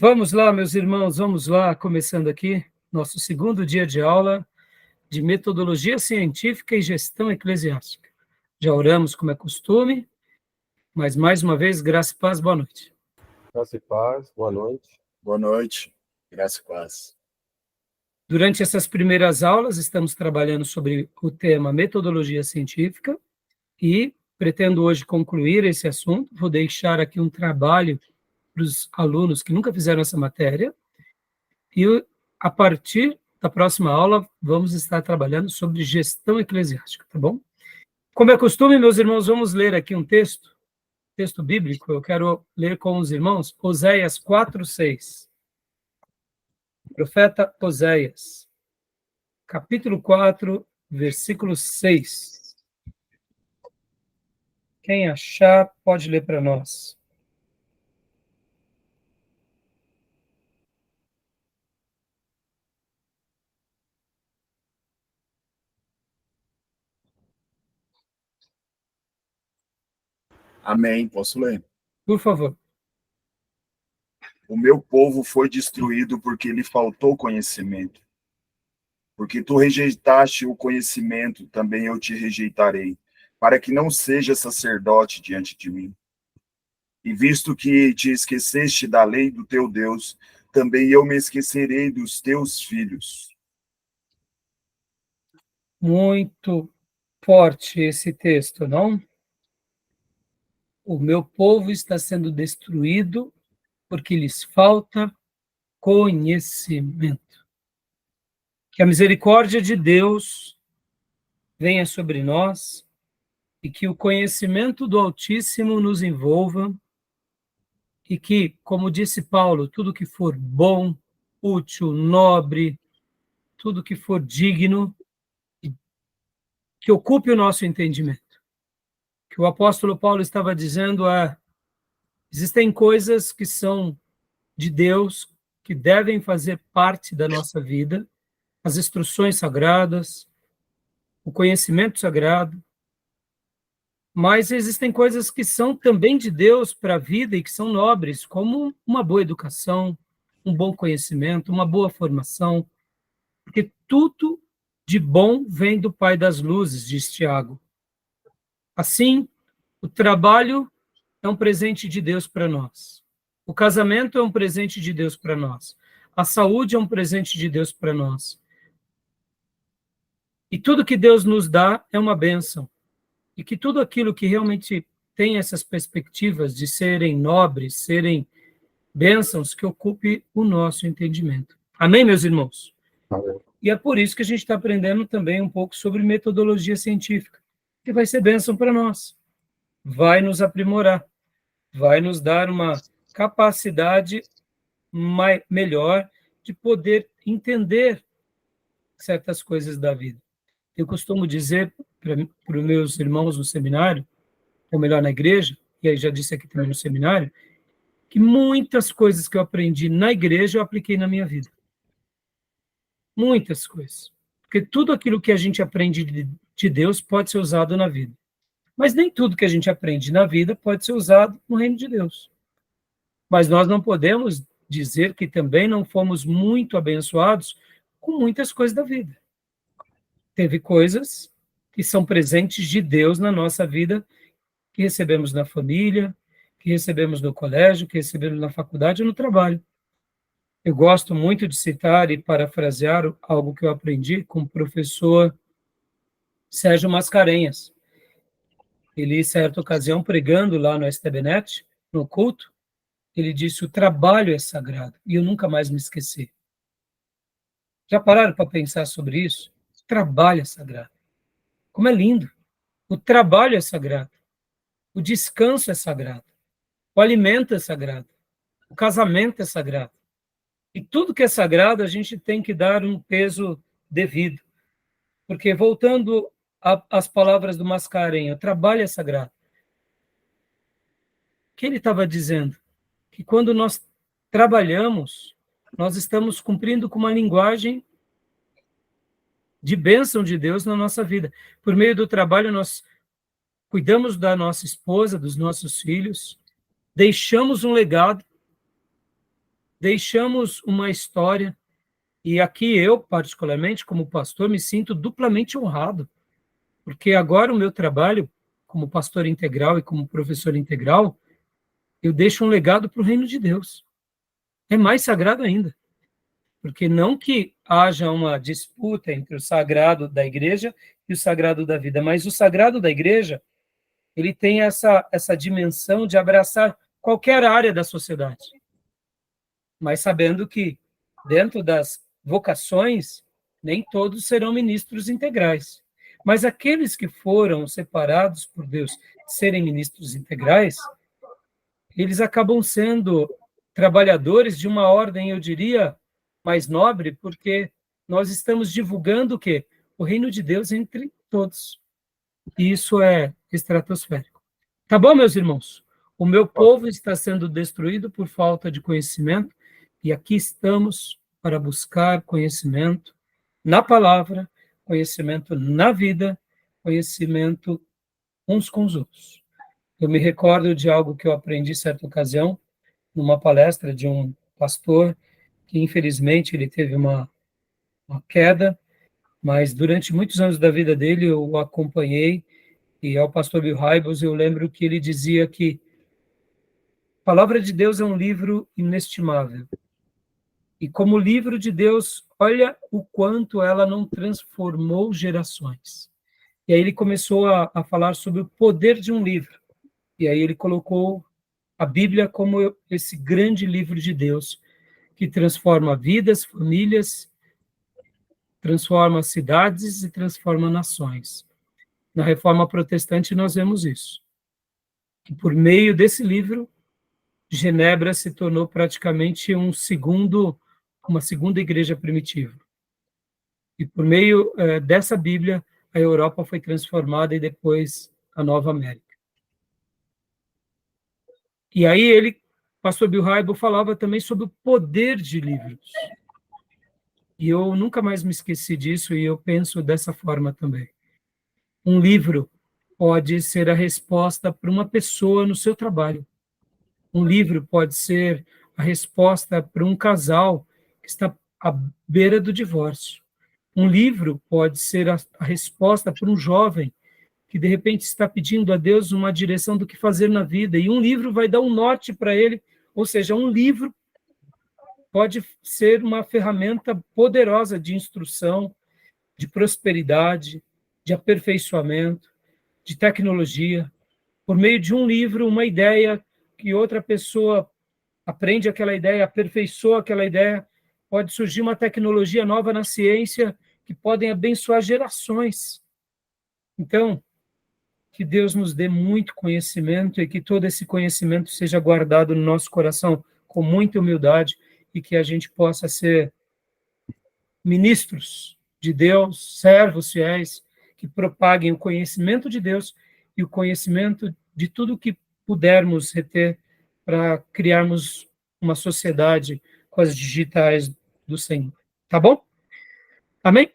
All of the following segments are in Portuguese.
Vamos lá, meus irmãos, vamos lá, começando aqui nosso segundo dia de aula de metodologia científica e gestão eclesiástica. Já oramos como é costume, mas mais uma vez, graça e paz, boa noite. Graça e paz, boa noite. Boa noite, graça e paz. Durante essas primeiras aulas, estamos trabalhando sobre o tema metodologia científica e pretendo hoje concluir esse assunto. Vou deixar aqui um trabalho para os alunos que nunca fizeram essa matéria e a partir da próxima aula vamos estar trabalhando sobre gestão eclesiástica, tá bom? Como é costume, meus irmãos, vamos ler aqui um texto bíblico. Eu quero ler com os irmãos Oséias 4:6. Profeta Oséias, capítulo 4, versículo 6. Quem achar, pode ler para nós. Amém, posso ler? Por favor. O meu povo foi destruído porque lhe faltou conhecimento. Porque tu rejeitaste o conhecimento, também eu te rejeitarei, para que não seja sacerdote diante de mim. E visto que te esqueceste da lei do teu Deus, também eu me esquecerei dos teus filhos. Muito forte esse texto, não? O meu povo está sendo destruído porque lhes falta conhecimento. Que a misericórdia de Deus venha sobre nós e que o conhecimento do Altíssimo nos envolva e que, como disse Paulo, tudo que for bom, útil, nobre, tudo que for digno, que ocupe o nosso entendimento. Que o apóstolo Paulo estava dizendo existem coisas que são de Deus, que devem fazer parte da nossa vida, as instruções sagradas, o conhecimento sagrado, mas existem coisas que são também de Deus para a vida e que são nobres, como uma boa educação, um bom conhecimento, uma boa formação, porque tudo de bom vem do Pai das Luzes, diz Tiago. Assim, o trabalho é um presente de Deus para nós. O casamento é um presente de Deus para nós. A saúde é um presente de Deus para nós. E tudo que Deus nos dá é uma bênção. E que tudo aquilo que realmente tem essas perspectivas de serem nobres, serem bênçãos, que ocupe o nosso entendimento. Amém, meus irmãos? Amém. E é por isso que a gente está aprendendo também um pouco sobre metodologia científica, que vai ser bênção para nós. Vai nos aprimorar, vai nos dar uma capacidade melhor de poder entender certas coisas da vida. Eu costumo dizer para os meus irmãos no seminário, ou melhor, na igreja, e aí já disse aqui também no seminário, que muitas coisas que eu aprendi na igreja eu apliquei na minha vida. Muitas coisas. Porque tudo aquilo que a gente aprende de Deus pode ser usado na vida. Mas nem tudo que a gente aprende na vida pode ser usado no reino de Deus. Mas nós não podemos dizer que também não fomos muito abençoados com muitas coisas da vida. Teve coisas que são presentes de Deus na nossa vida, que recebemos na família, que recebemos no colégio, que recebemos na faculdade ou no trabalho. Eu gosto muito de citar e parafrasear algo que eu aprendi com o professor Sérgio Mascarenhas. Ele, certa ocasião, pregando lá no STBnet, no culto, ele disse: o trabalho é sagrado, e eu nunca mais me esqueci. Já pararam para pensar sobre isso? O trabalho é sagrado. Como é lindo! O trabalho é sagrado. O descanso é sagrado. O alimento é sagrado. O casamento é sagrado. E tudo que é sagrado, a gente tem que dar um peso devido. Porque, voltando às palavras do Mascarenhas, o trabalho é sagrado. O que ele estava dizendo? Que quando nós trabalhamos, nós estamos cumprindo com uma linguagem de bênção de Deus na nossa vida. Por meio do trabalho, nós cuidamos da nossa esposa, dos nossos filhos, deixamos um legado. deixamos uma história, e aqui eu, particularmente, como pastor, me sinto duplamente honrado, porque agora o meu trabalho como pastor integral e como professor integral, eu deixo um legado para o reino de Deus. É mais sagrado ainda, porque não que haja uma disputa entre o sagrado da igreja e o sagrado da vida, mas o sagrado da igreja, ele tem essa dimensão de abraçar qualquer área da sociedade, mas sabendo que dentro das vocações, nem todos serão ministros integrais. Mas aqueles que foram separados por Deus serem ministros integrais, eles acabam sendo trabalhadores de uma ordem, eu diria, mais nobre, porque nós estamos divulgando o quê? O reino de Deus entre todos. E isso é estratosférico. Tá bom, meus irmãos? O meu povo está sendo destruído por falta de conhecimento, e aqui estamos para buscar conhecimento na palavra, conhecimento na vida, conhecimento uns com os outros. Eu me recordo de algo que eu aprendi certa ocasião, numa palestra de um pastor, que infelizmente ele teve uma queda, mas durante muitos anos da vida dele eu o acompanhei, e ao pastor Bill Hybels eu lembro que ele dizia que a palavra de Deus é um livro inestimável. E como livro de Deus, olha o quanto ela não transformou gerações. E aí ele começou a falar sobre o poder de um livro. E aí ele colocou a Bíblia como esse grande livro de Deus, que transforma vidas, famílias, transforma cidades e transforma nações. Na Reforma Protestante nós vemos isso. Que por meio desse livro, Genebra se tornou praticamente uma segunda igreja primitiva. E por meio dessa Bíblia, a Europa foi transformada e depois a Nova América. E aí pastor Bill Hybels falava também sobre o poder de livros. E eu nunca mais me esqueci disso, e eu penso dessa forma também. Um livro pode ser a resposta para uma pessoa no seu trabalho. Um livro pode ser a resposta para um casal que está à beira do divórcio. Um livro pode ser a resposta para um jovem que, de repente, está pedindo a Deus uma direção do que fazer na vida. E um livro vai dar um norte para ele. Ou seja, um livro pode ser uma ferramenta poderosa de instrução, de prosperidade, de aperfeiçoamento, de tecnologia. Por meio de um livro, uma ideia que outra pessoa aprende aquela ideia, aperfeiçoa aquela ideia, pode surgir uma tecnologia nova na ciência que podem abençoar gerações. Então, que Deus nos dê muito conhecimento e que todo esse conhecimento seja guardado no nosso coração com muita humildade e que a gente possa ser ministros de Deus, servos fiéis, que propaguem o conhecimento de Deus e o conhecimento de tudo que pudermos reter para criarmos uma sociedade com as digitais do Senhor. Tá bom? Amém?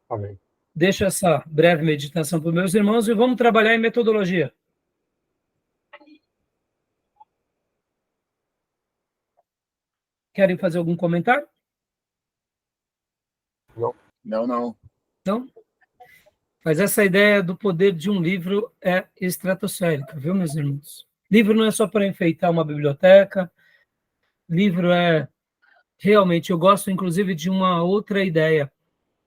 Amém. Deixo essa breve meditação para os meus irmãos e vamos trabalhar em metodologia. Querem fazer algum comentário? Não. Não? Mas essa ideia do poder de um livro é estratosférica, viu, meus irmãos? Livro não é só para enfeitar uma biblioteca, livro é realmente, eu gosto inclusive de uma outra ideia.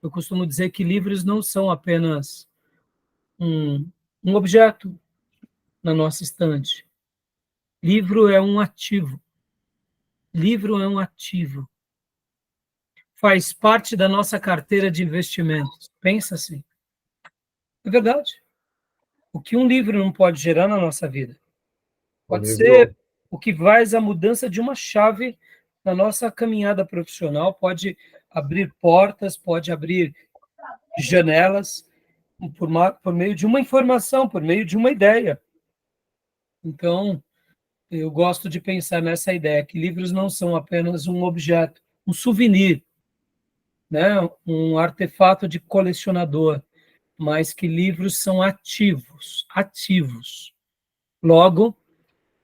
Eu costumo dizer que livros não são apenas um objeto na nossa estante. Livro é um ativo. Livro é um ativo. Faz parte da nossa carteira de investimentos. Pensa assim. É verdade. O que um livro não pode gerar na nossa vida? Pode ser o que faz a mudança de uma chave na nossa caminhada profissional, pode abrir portas, pode abrir janelas, por meio de uma informação, por meio de uma ideia. Então, eu gosto de pensar nessa ideia, que livros não são apenas um objeto, um souvenir, né? Um artefato de colecionador, mas que livros são ativos. Logo,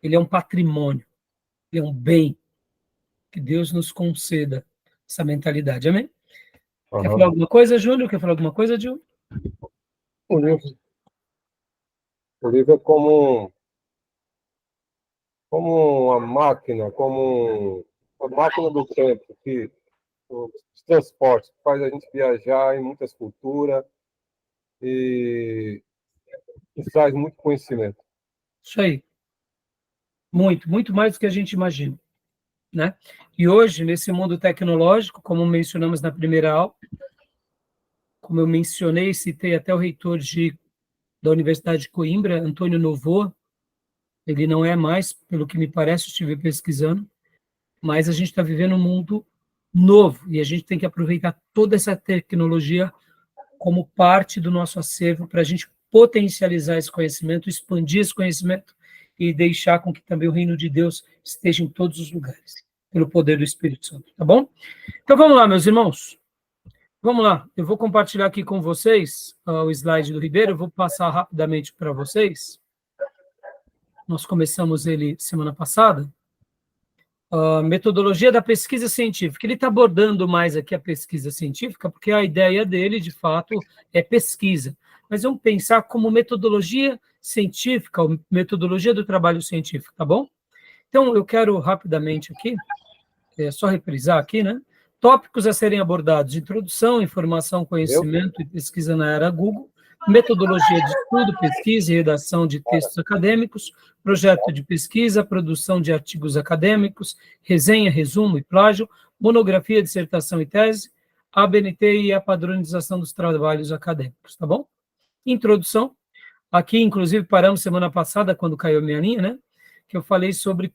ele é um patrimônio, ele é um bem. Que Deus nos conceda essa mentalidade, amém? Quer Aham. falar alguma coisa, Júlio? Quer falar alguma coisa, Gil? O livro, o livro é como uma máquina, uma máquina do tempo, que os transportes, que faz a gente viajar em muitas culturas e, e traz muito conhecimento. Isso aí. Muito, muito mais do que a gente imagina, né? E hoje, nesse mundo tecnológico, como mencionamos na primeira aula, como eu mencionei, citei até o reitor da Universidade de Coimbra, Antônio Novoa, ele não é mais, pelo que me parece, estive pesquisando, mas a gente está vivendo um mundo novo e a gente tem que aproveitar toda essa tecnologia como parte do nosso acervo para a gente potencializar esse conhecimento, expandir esse conhecimento e deixar com que também o reino de Deus esteja em todos os lugares, pelo poder do Espírito Santo, tá bom? Então vamos lá, meus irmãos. Vamos lá, eu vou compartilhar aqui com vocês o slide do Ribeiro, eu vou passar rapidamente para vocês. Nós começamos ele semana passada. Metodologia da pesquisa científica. Ele está abordando mais aqui a pesquisa científica, porque a ideia dele, de fato, é pesquisa. Mas vamos pensar como metodologia científica, ou metodologia do trabalho científico, tá bom? Então, eu quero rapidamente aqui, só reprisar aqui, né? Tópicos a serem abordados: introdução, informação, conhecimento e pesquisa na era Google, metodologia de estudo, pesquisa e redação de textos acadêmicos, projeto de pesquisa, produção de artigos acadêmicos, resenha, resumo e plágio, monografia, dissertação e tese, a ABNT e a padronização dos trabalhos acadêmicos, tá bom? Introdução. Aqui, inclusive, paramos semana passada, quando caiu a minha linha, né? Que eu falei sobre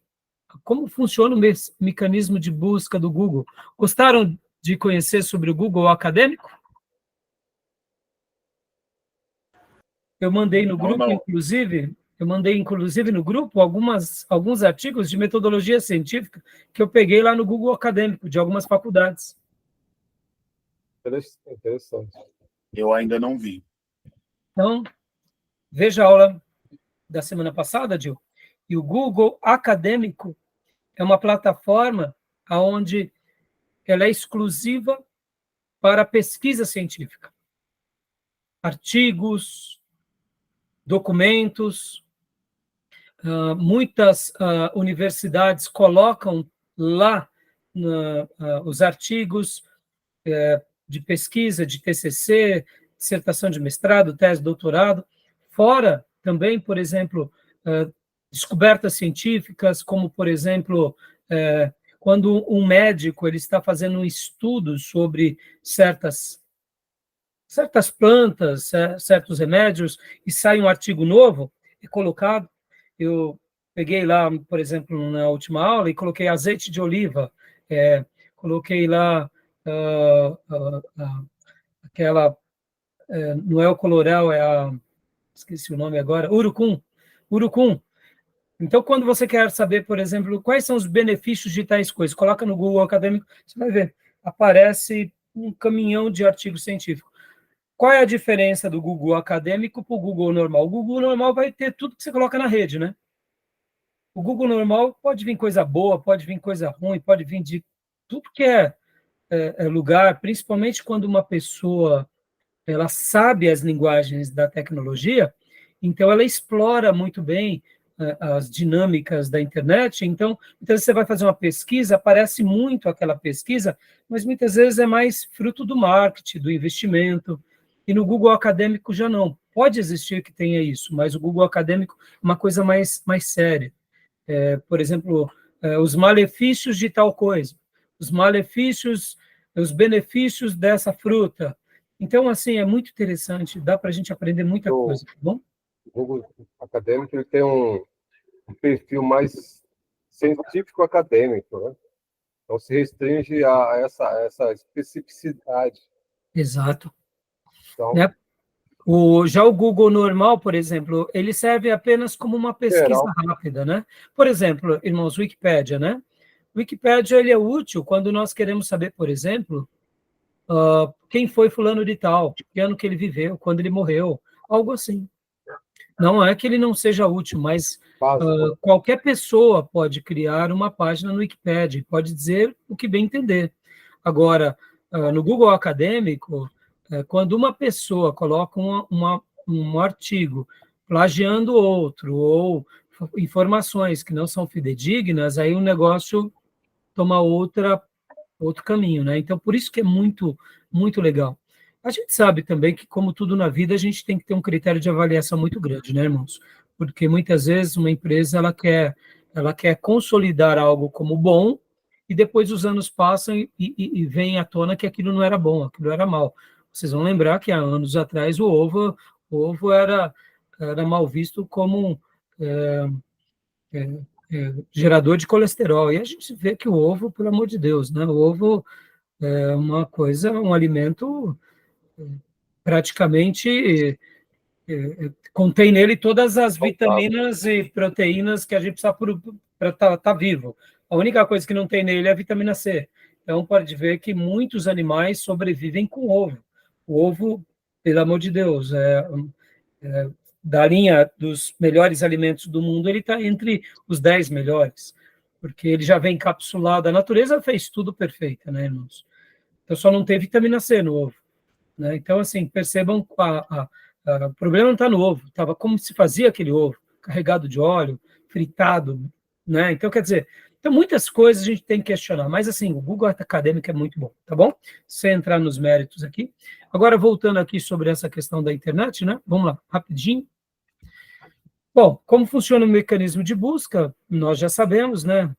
como funciona o mecanismo de busca do Google. Gostaram de conhecer sobre o Google Acadêmico? Eu mandei no grupo, inclusive no grupo, alguns artigos de metodologia científica que eu peguei lá no Google Acadêmico, de algumas faculdades. Interessante. Eu ainda não vi. Então, veja a aula da semana passada, Gil. E o Google Acadêmico é uma plataforma onde ela é exclusiva para pesquisa científica. Artigos, documentos, muitas universidades colocam lá os artigos de pesquisa, de TCC, dissertação de mestrado, tese, doutorado, fora também, por exemplo, descobertas científicas, como, por exemplo, quando um médico ele está fazendo um estudo sobre certas plantas, certos remédios, e sai um artigo novo, é colocado. Eu peguei lá, por exemplo, na última aula, e coloquei azeite de oliva, coloquei lá aquela, não é o colorau, esqueci o nome agora, urucum. Então, quando você quer saber, por exemplo, quais são os benefícios de tais coisas, coloca no Google Acadêmico, você vai ver, aparece um caminhão de artigos científicos. Qual é a diferença do Google Acadêmico para o Google normal? O Google normal vai ter tudo que você coloca na rede, né? O Google normal pode vir coisa boa, pode vir coisa ruim, pode vir de tudo que é lugar, principalmente quando uma pessoa ela sabe as linguagens da tecnologia, então ela explora muito bem as dinâmicas da internet. Então você vai fazer uma pesquisa, aparece muito aquela pesquisa, mas muitas vezes é mais fruto do marketing, do investimento, e no Google Acadêmico já não. Pode existir que tenha isso, mas o Google Acadêmico é uma coisa mais séria. Por exemplo, os malefícios de tal coisa, os benefícios dessa fruta. Então, assim, é muito interessante, dá para a gente aprender muita coisa, tá bom? O Google Acadêmico ele tem um perfil mais científico acadêmico, né? Então se restringe a essa especificidade. Exato. Então, Né? Já o Google normal, por exemplo, ele serve apenas como uma pesquisa rápida, né? Por exemplo, irmãos, Wikipédia, né? Wikipédia ele é útil quando nós queremos saber, por exemplo, quem foi fulano de tal, que ano que ele viveu, quando ele morreu, algo assim. Não é que ele não seja útil, mas Básico. Qualquer pessoa pode criar uma página no Wikipedia, pode dizer o que bem entender. Agora, no Google Acadêmico, quando uma pessoa coloca um artigo plagiando outro, ou informações que não são fidedignas, aí o negócio toma outro caminho, né? Então, por isso que é muito, muito legal. A gente sabe também que, como tudo na vida, a gente tem que ter um critério de avaliação muito grande, né, irmãos? Porque muitas vezes uma empresa ela quer consolidar algo como bom e depois os anos passam e vem à tona que aquilo não era bom, aquilo era mal. Vocês vão lembrar que há anos atrás o ovo era mal visto como é, gerador de colesterol. E a gente vê que o ovo, pelo amor de Deus, né? O ovo é uma coisa, um alimento praticamente contém nele todas as vitaminas e proteínas que a gente precisa para estar vivo. A única coisa que não tem nele é a vitamina C. Então, pode ver que muitos animais sobrevivem com ovo. O ovo, pelo amor de Deus, da linha dos melhores alimentos do mundo, ele está entre os 10 melhores, porque ele já vem encapsulado. A natureza fez tudo perfeito, né, irmãos? Então, só não tem vitamina C no ovo, né? Então, assim, percebam, o problema não está no ovo, estava como se fazia aquele ovo, carregado de óleo, fritado, né? Então, quer dizer, então muitas coisas a gente tem que questionar, mas, assim, o Google Acadêmico é muito bom, tá bom? Sem entrar nos méritos aqui. Agora, voltando aqui sobre essa questão da internet, né? Vamos lá, rapidinho. Bom, como funciona o mecanismo de busca, nós já sabemos, né?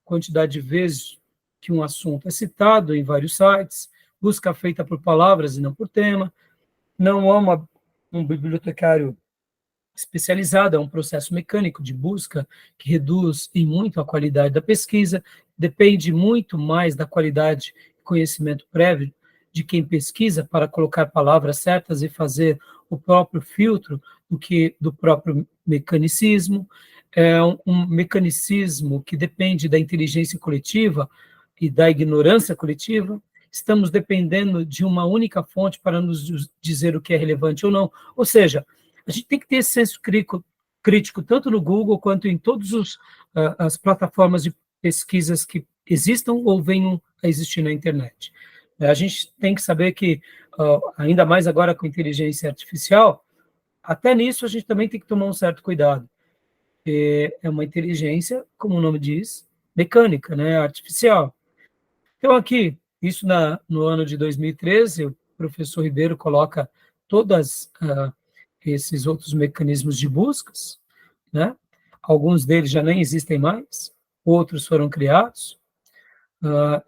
Quantidade de vezes que um assunto é citado em vários sites, busca feita por palavras e não por tema, não há um bibliotecário especializado, é um processo mecânico de busca que reduz em muito a qualidade da pesquisa, depende muito mais da qualidade e conhecimento prévio de quem pesquisa para colocar palavras certas e fazer o próprio filtro do que do próprio mecanicismo. É um mecanicismo que depende da inteligência coletiva e da ignorância coletiva. Estamos dependendo de uma única fonte para nos dizer o que é relevante ou não. Ou seja, a gente tem que ter esse senso crítico tanto no Google quanto em todas as plataformas de pesquisas que existam ou venham a existir na internet. A gente tem que saber que, ainda mais agora com inteligência artificial, até nisso a gente também tem que tomar um certo cuidado. É uma inteligência, como o nome diz, mecânica, né, artificial. Então, aqui, isso no ano de 2013, o professor Ribeiro coloca todos esses outros mecanismos de buscas, né? Alguns deles já nem existem mais, outros foram criados.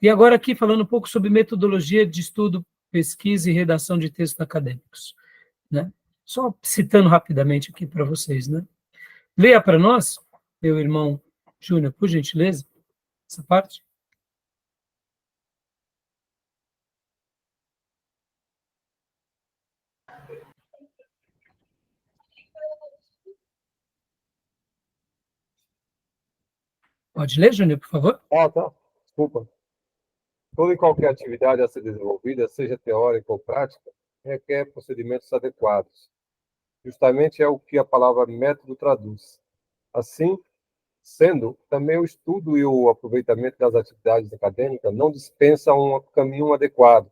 E agora aqui falando um pouco sobre metodologia de estudo, pesquisa e redação de textos acadêmicos, né? Só citando rapidamente aqui para vocês, né? Leia para nós, meu irmão Júnior, por gentileza, essa parte. Pode ler, Júnior, por favor? Tá. Desculpa. Toda e qualquer atividade a ser desenvolvida, seja teórica ou prática, requer procedimentos adequados. Justamente é o que a palavra método traduz. Assim, sendo, também o estudo e o aproveitamento das atividades acadêmicas não dispensa um caminho adequado,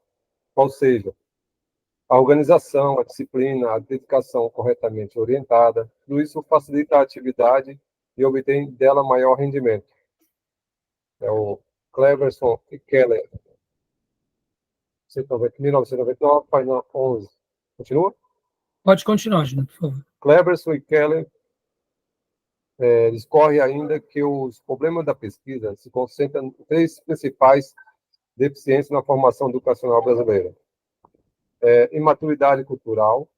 qual seja, a organização, a disciplina, a dedicação corretamente orientada, tudo isso facilita a atividade e obtém dela maior rendimento. É o Cleverson e Keller, 1999, página 11. Continua? Pode continuar, Júnior, por favor. Cleverson e Keller discorre ainda que os problemas da pesquisa se concentram em três principais deficiências na formação educacional brasileira. Imaturidade cultural,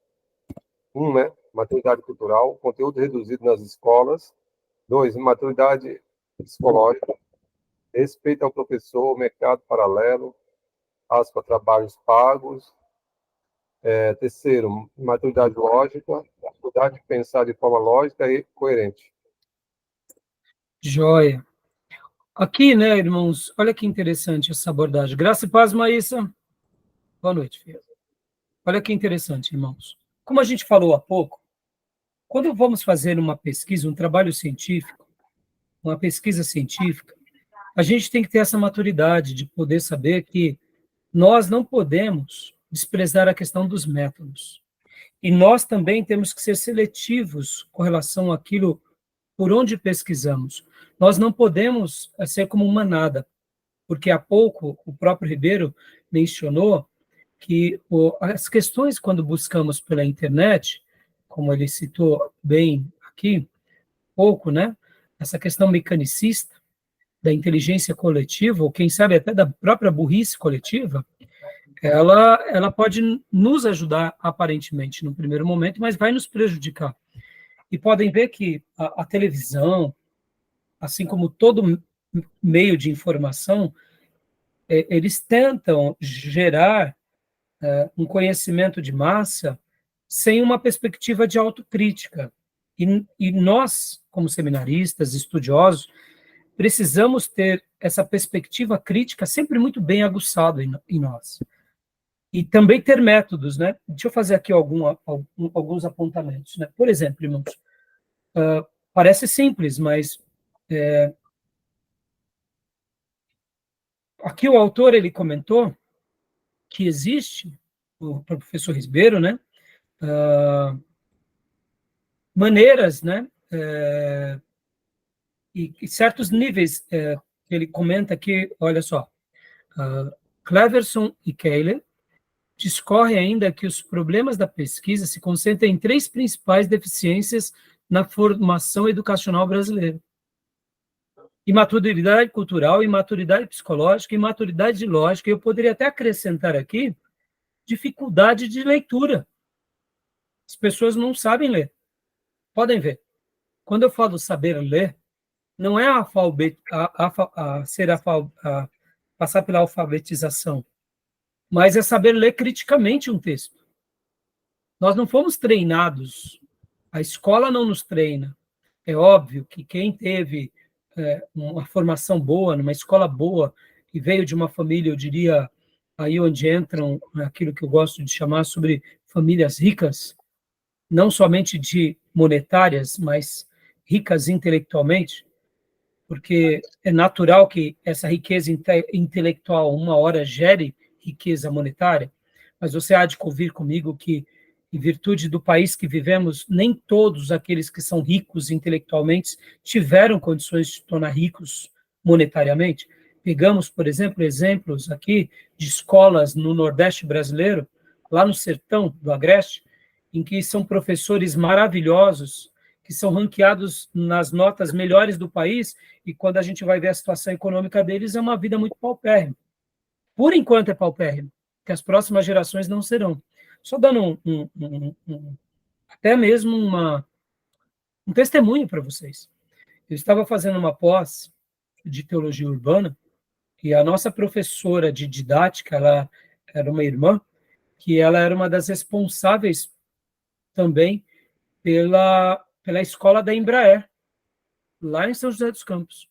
né? Maturidade cultural, conteúdo reduzido nas escolas. 2, imaturidade psicológica, respeito ao professor, mercado paralelo, trabalhos pagos. Terceiro, imaturidade lógica, dificuldade de pensar de forma lógica e coerente. Joia. Aqui, né, irmãos, olha que interessante essa abordagem. Graça e paz, Maísa. Boa noite, filha. Olha que interessante, irmãos. Como a gente falou há pouco, quando vamos fazer uma pesquisa, um trabalho científico, uma pesquisa científica, a gente tem que ter essa maturidade de poder saber que nós não podemos desprezar a questão dos métodos. E nós também temos que ser seletivos com relação àquilo por onde pesquisamos. Nós não podemos ser como uma manada, porque há pouco o próprio Ribeiro mencionou que as questões, quando buscamos pela internet, como ele citou bem aqui, pouco, né? Essa questão mecanicista da inteligência coletiva, ou quem sabe até da própria burrice coletiva, ela pode nos ajudar aparentemente no primeiro momento, mas vai nos prejudicar. E podem ver que a televisão, assim como todo meio de informação, eles tentam gerar um conhecimento de massa sem uma perspectiva de autocrítica. E nós, como seminaristas, estudiosos, precisamos ter essa perspectiva crítica sempre muito bem aguçada em nós. E também ter métodos, né? Deixa eu fazer aqui alguns apontamentos, né? Por exemplo, irmãos, parece simples, mas aqui o autor ele comentou que existe, o professor Ribeiro, né? Maneiras, né? E certos níveis que ele comenta aqui, olha só, Cleverson e Kehler discorre ainda que os problemas da pesquisa se concentram em 3 principais deficiências na formação educacional brasileira: imaturidade cultural, imaturidade psicológica, imaturidade lógica, e eu poderia até acrescentar aqui dificuldade de leitura. As pessoas não sabem ler. Podem ver. Quando eu falo saber ler, não é passar pela alfabetização, mas é saber ler criticamente um texto. Nós não fomos treinados, a escola não nos treina. É óbvio que quem teve uma formação boa, numa escola boa, e veio de uma família, eu diria, aí onde entram aquilo que eu gosto de chamar sobre famílias ricas, não somente de monetárias, mas ricas intelectualmente, porque é natural que essa riqueza intelectual uma hora gere riqueza monetária, mas você há de convir comigo que, em virtude do país que vivemos, nem todos aqueles que são ricos intelectualmente tiveram condições de se tornar ricos monetariamente. Pegamos, por exemplo, exemplos aqui de escolas no Nordeste brasileiro, lá no sertão do Agreste, em que são professores maravilhosos, que são ranqueados nas notas melhores do país, e quando a gente vai ver a situação econômica deles, é uma vida muito paupérrima. Por enquanto é paupérrima, que as próximas gerações não serão. Só dando até mesmo um testemunho para vocês. Eu estava fazendo uma pós de teologia urbana, e a nossa professora de didática, ela era uma irmã, que ela era uma das responsáveis também pela escola da Embraer, lá em São José dos Campos.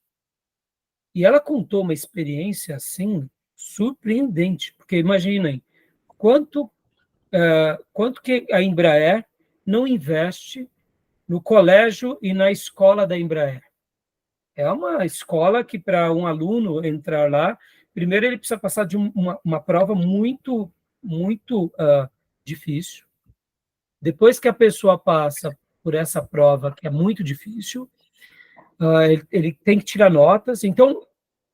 E ela contou uma experiência, assim, surpreendente, porque imaginem, quanto que a Embraer não investe no colégio e na escola da Embraer. É uma escola que, para um aluno entrar lá, primeiro ele precisa passar de uma prova muito, muito difícil. Depois que a pessoa passa por essa prova, que é muito difícil, ele tem que tirar notas. Então,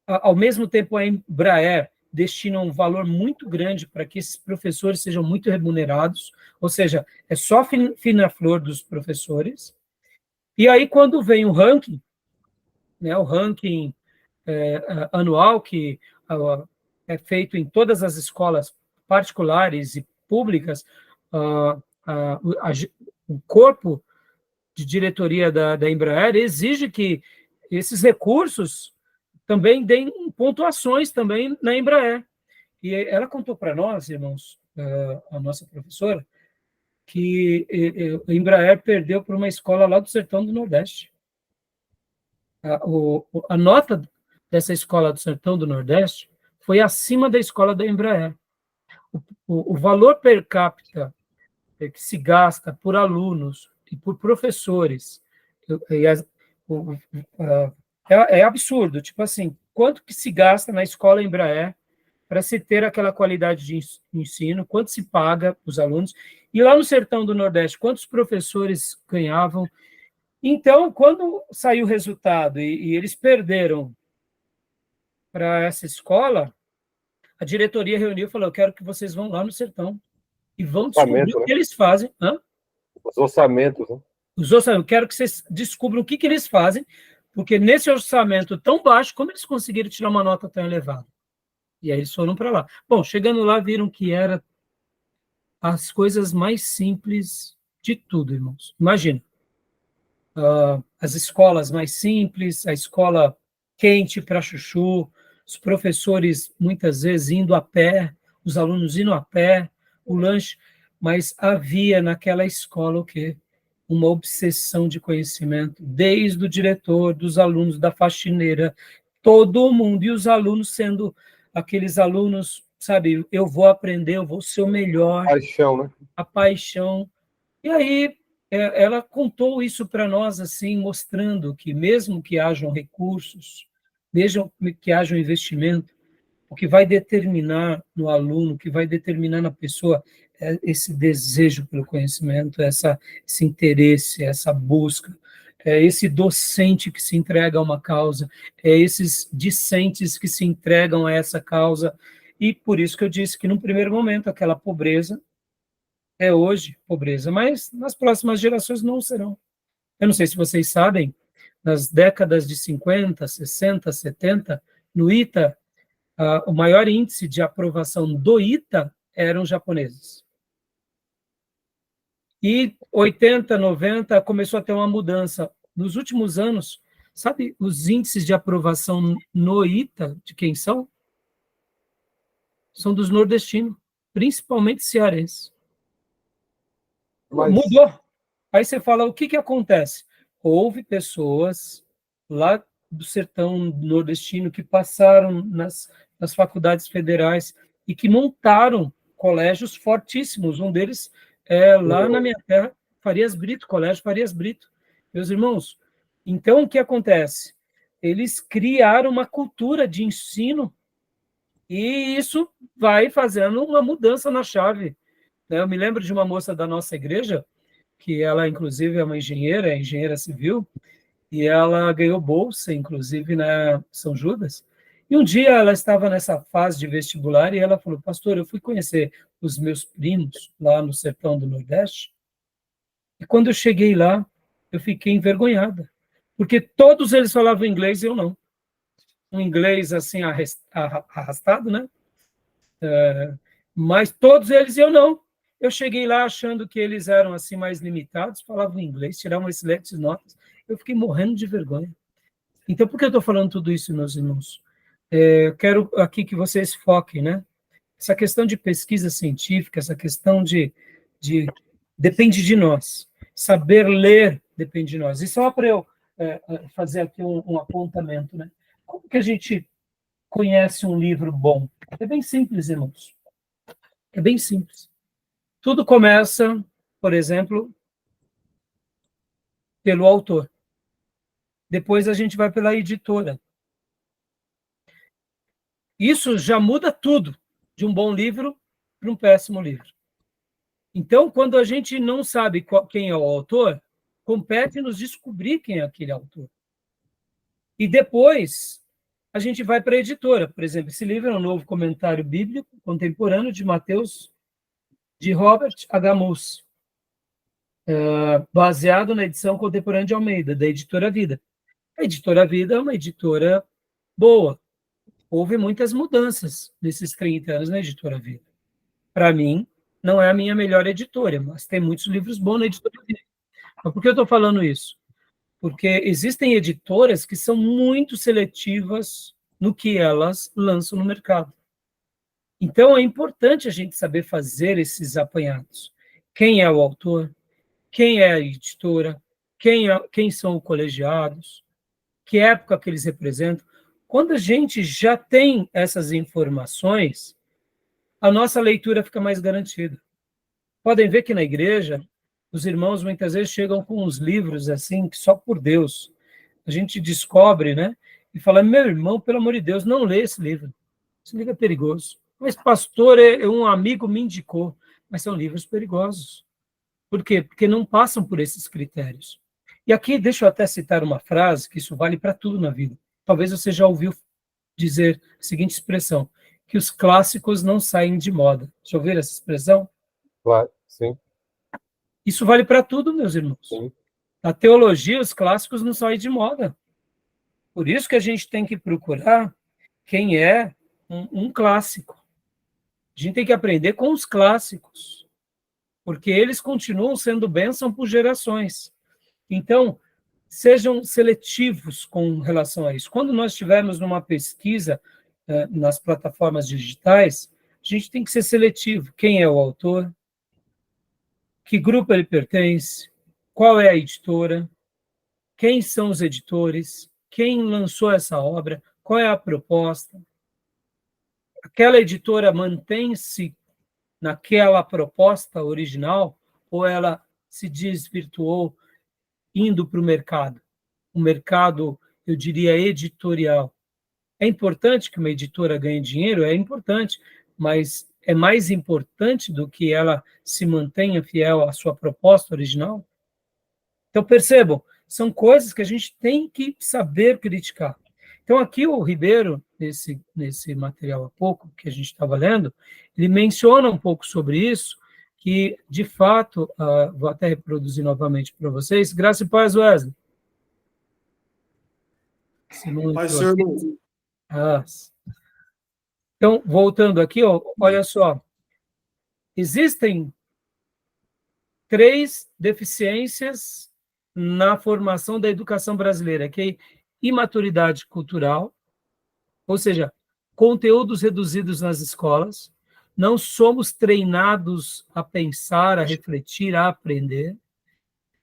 ao mesmo tempo, a Embraer destina um valor muito grande para que esses professores sejam muito remunerados, ou seja, é só fina flor dos professores. E aí, quando vem o ranking, né, o ranking anual, que é feito em todas as escolas particulares e públicas, o corpo de diretoria da Embraer exige que esses recursos também deem pontuações também na Embraer. E ela contou para nós, irmãos, a nossa professora, que a Embraer perdeu para uma escola lá do sertão do Nordeste. A nota dessa escola do sertão do Nordeste foi acima da escola da Embraer. O valor per capita que se gasta por alunos e por professores. É absurdo, tipo assim, quanto que se gasta na escola Embraer para se ter aquela qualidade de ensino, quanto se paga os alunos, e lá no sertão do Nordeste, quantos professores ganhavam. Então, quando saiu o resultado e eles perderam para essa escola, a diretoria reuniu e falou, eu quero que vocês vão lá no sertão e vão descobrir o que eles fazem. Os orçamentos, né? Eu quero que vocês descubram o que eles fazem, porque nesse orçamento tão baixo, como eles conseguiram tirar uma nota tão elevada? E aí eles foram para lá. Bom, chegando lá, viram que era as coisas mais simples de tudo, irmãos. Imagina, as escolas mais simples, a escola quente para chuchu, os professores muitas vezes indo a pé, os alunos indo a pé, o lanche, mas havia naquela escola o quê? Uma obsessão de conhecimento, desde o diretor, dos alunos, da faxineira, todo mundo, e os alunos sendo aqueles alunos, sabe, eu vou aprender, eu vou ser o melhor. Paixão, né? A paixão. E aí, ela contou isso para nós, assim, mostrando que mesmo que hajam recursos, mesmo que haja um investimento, o que vai determinar no aluno, o que vai determinar na pessoa é esse desejo pelo conhecimento, esse interesse, essa busca, é esse docente que se entrega a uma causa, é esses discentes que se entregam a essa causa. E por isso que eu disse que, num primeiro momento, aquela pobreza é hoje pobreza, mas nas próximas gerações não serão. Eu não sei se vocês sabem, nas décadas de 50, 60, 70, no ITA, o maior índice de aprovação do ITA eram japoneses. E 80, 90, começou a ter uma mudança. Nos últimos anos, sabe os índices de aprovação no ITA, de quem são? São dos nordestinos, principalmente cearenses. Mudou. Aí você fala, o que acontece? Houve pessoas lá do sertão nordestino que passaram nas faculdades federais e que montaram colégios fortíssimos. Um deles é lá na minha terra, Farias Brito, Colégio Farias Brito. Meus irmãos, então o que acontece? Eles criaram uma cultura de ensino e isso vai fazendo uma mudança na chave. Eu me lembro de uma moça da nossa igreja, que ela, inclusive, é uma engenheira civil, e ela ganhou bolsa, inclusive, na São Judas. E um dia ela estava nessa fase de vestibular e ela falou, pastor, eu fui conhecer os meus primos lá no sertão do Nordeste, e quando eu cheguei lá, eu fiquei envergonhada, porque todos eles falavam inglês e eu não. Um inglês, assim, arrastado, né? Mas todos eles eu não. Eu cheguei lá achando que eles eram assim mais limitados, falavam inglês, tiravam excelentes notas. Eu fiquei morrendo de vergonha. Então, por que eu estou falando tudo isso, meus irmãos? Eu quero aqui que vocês foquem, né? Essa questão de pesquisa científica, essa questão de depende de nós. Saber ler depende de nós. E só para eu fazer aqui um apontamento, né? Como que a gente conhece um livro bom? É bem simples, irmãos. É bem simples. Tudo começa, por exemplo, pelo autor. Depois a gente vai pela editora. Isso já muda tudo, de um bom livro para um péssimo livro. Então, quando a gente não sabe quem é o autor, compete nos descobrir quem é aquele autor. E depois a gente vai para a editora. Por exemplo, esse livro é um novo comentário bíblico contemporâneo de Mateus, de Robert H. Moose, baseado na edição contemporânea de Almeida, da Editora Vida. A Editora Vida é uma editora boa. Houve muitas mudanças nesses 30 anos na Editora Vida. Para mim, não é a minha melhor editora, mas tem muitos livros bons na Editora Vida. Mas por que eu estou falando isso? Porque existem editoras que são muito seletivas no que elas lançam no mercado. Então, é importante a gente saber fazer esses apanhados. Quem é o autor? Quem é a editora? Quem são os colegiados? Que época que eles representam? Quando a gente já tem essas informações, a nossa leitura fica mais garantida. Podem ver que na igreja, os irmãos muitas vezes chegam com uns livros assim, que só por Deus a gente descobre, né? E fala, meu irmão, pelo amor de Deus, não lê esse livro. Esse livro é perigoso. Mas, pastor, um amigo me indicou. Mas são livros perigosos. Por quê? Porque não passam por esses critérios. E aqui, deixa eu até citar uma frase, que isso vale para tudo na vida. Talvez você já ouviu dizer a seguinte expressão, que os clássicos não saem de moda. Já ouviram essa expressão? Claro, sim. Isso vale para tudo, meus irmãos. Sim. Na teologia, os clássicos não saem de moda. Por isso que a gente tem que procurar quem é um clássico. A gente tem que aprender com os clássicos, porque eles continuam sendo bênção por gerações. Então, sejam seletivos com relação a isso. Quando nós estivermos numa pesquisa nas plataformas digitais, a gente tem que ser seletivo. Quem é o autor? Que grupo ele pertence? Qual é a editora? Quem são os editores? Quem lançou essa obra? Qual é a proposta? Aquela editora mantém-se naquela proposta original ou ela se desvirtuou indo para o mercado? O mercado, eu diria, editorial. É importante que uma editora ganhe dinheiro? É importante, mas é mais importante do que ela se mantenha fiel à sua proposta original? Então, percebam, são coisas que a gente tem que saber criticar. Então, aqui o Ribeiro, nesse material há pouco, que a gente estava lendo, ele menciona um pouco sobre isso, que, de fato, vou até reproduzir novamente para vocês. Graça e paz, Wesley. Paz, senhor. Então, voltando aqui, olha só. Existem 3 deficiências na formação da educação brasileira, que é imaturidade cultural, ou seja, conteúdos reduzidos nas escolas, não somos treinados a pensar, a refletir, a aprender,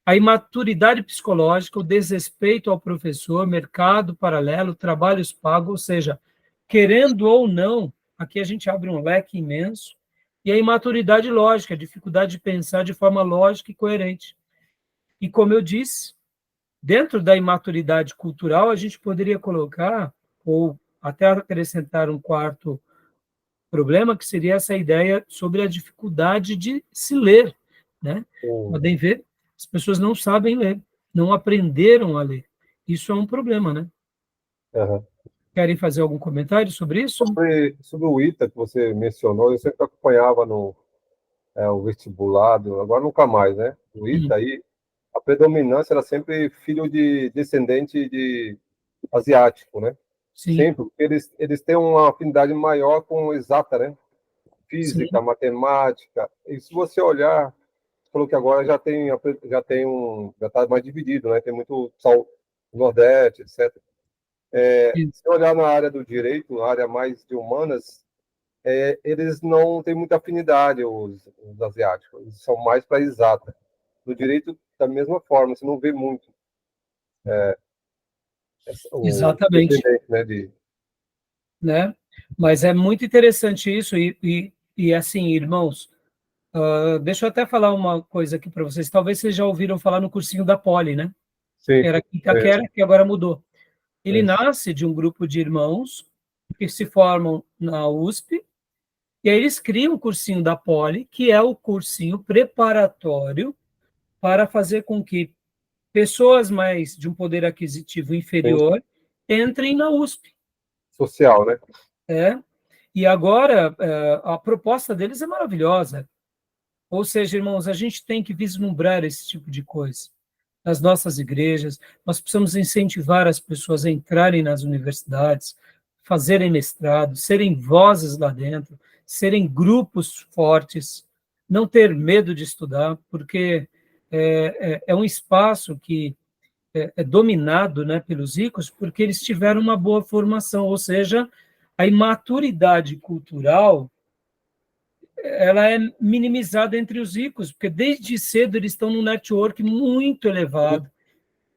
a imaturidade psicológica, o desrespeito ao professor, mercado paralelo, trabalhos pagos, ou seja, querendo ou não, aqui a gente abre um leque imenso, e a imaturidade lógica, a dificuldade de pensar de forma lógica e coerente. E como eu disse, dentro da imaturidade cultural, a gente poderia colocar, ou até acrescentar um quarto problema, que seria essa ideia sobre a dificuldade de se ler, né? Podem ver, as pessoas não sabem ler, não aprenderam a ler. Isso é um problema, né? Uhum. Querem fazer algum comentário sobre isso? Sobre o ITA que você mencionou, eu sempre acompanhava no vestibulado, agora nunca mais, né? O ITA aí, a predominância era sempre filho de descendente de asiático, né? Sim. Sempre, porque eles têm uma afinidade maior com exata, né? Física, sim, matemática. E se você olhar, você falou que agora já está mais dividido, né? Tem muito Nordeste, etc. Se olhar na área do direito, na área mais de humanas, eles não têm muita afinidade, os asiáticos, eles são mais para exata. No direito, da mesma forma, você não vê muito. Exatamente. Né? Mas é muito interessante isso, e assim, irmãos, deixa eu até falar uma coisa aqui para vocês. Talvez vocês já ouviram falar no cursinho da Poli, né? Sim. Era aqui em Itaquera, que agora mudou. Ele nasce de um grupo de irmãos que se formam na USP, e aí eles criam o cursinho da Poli, que é o cursinho preparatório para fazer com que pessoas mais de um poder aquisitivo inferior entrem na USP. Social, né? E agora a proposta deles é maravilhosa. Ou seja, irmãos, a gente tem que vislumbrar esse tipo de coisa. Nas nossas igrejas, nós precisamos incentivar as pessoas a entrarem nas universidades, fazerem mestrado, serem vozes lá dentro, serem grupos fortes, não ter medo de estudar, porque é um espaço que é dominado, né, pelos ricos, porque eles tiveram uma boa formação, ou seja, a imaturidade cultural ela é minimizada entre os ricos, porque desde cedo eles estão num network muito elevado,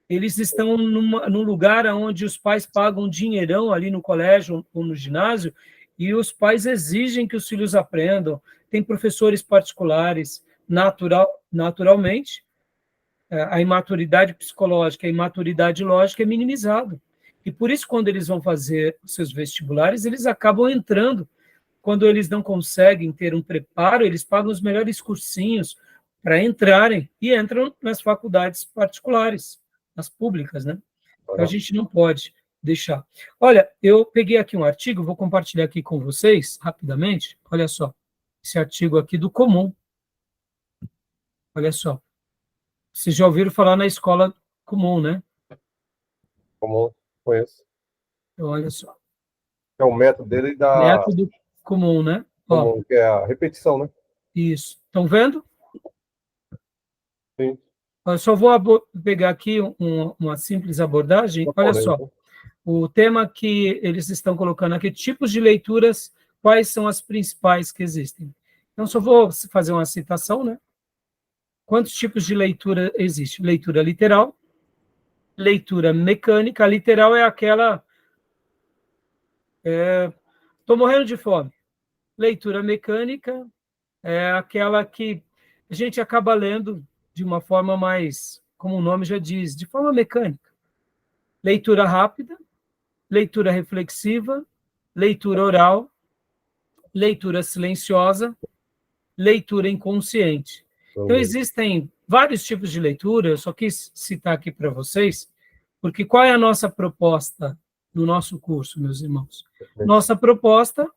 eles estão num lugar onde os pais pagam dinheirão ali no colégio ou no ginásio, e os pais exigem que os filhos aprendam, tem professores particulares, naturalmente, a imaturidade psicológica, a imaturidade lógica é minimizado. E por isso, quando eles vão fazer os seus vestibulares, eles acabam entrando. Quando eles não conseguem ter um preparo, eles pagam os melhores cursinhos para entrarem e entram nas faculdades particulares, nas públicas, né? Então, a gente não pode deixar. Olha, eu peguei aqui um artigo, vou compartilhar aqui com vocês, rapidamente. Olha só, esse artigo aqui do Comum. Olha só. Vocês já ouviram falar na escola Comum, né? Comum, conheço. Então, olha só. É o método dele da Método Comum, né? Ó, comum, que é a repetição, né? isso. Estão vendo? Sim. Eu só vou pegar aqui uma simples abordagem. Olha só, o tema que eles estão colocando aqui, tipos de leituras, quais são as principais que existem. Então, só vou fazer uma citação, né? Quantos tipos de leitura existem? Leitura literal, leitura mecânica. A literal é aquela... Estou morrendo de fome. Leitura mecânica é aquela que a gente acaba lendo de uma forma mais, como o nome já diz, de forma mecânica. Leitura rápida, leitura reflexiva, leitura oral, leitura silenciosa, leitura inconsciente. Então, existem vários tipos de leitura, eu só quis citar aqui para vocês, porque qual é a nossa proposta no nosso curso, meus irmãos? Nossa proposta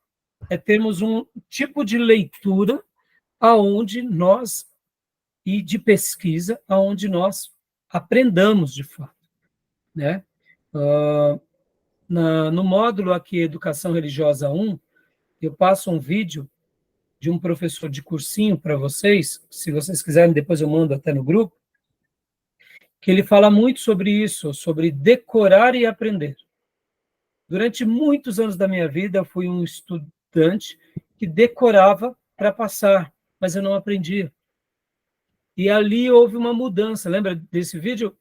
é termos um tipo de leitura aonde nós, e de pesquisa, aonde nós aprendamos de fato, né? No módulo aqui, Educação Religiosa 1, eu passo um vídeo de um professor de cursinho para vocês, se vocês quiserem, depois eu mando até no grupo, que ele fala muito sobre isso, sobre decorar e aprender. Durante muitos anos da minha vida, eu fui um estudante que decorava para passar, mas eu não aprendia. E ali houve uma mudança. Lembra desse vídeo,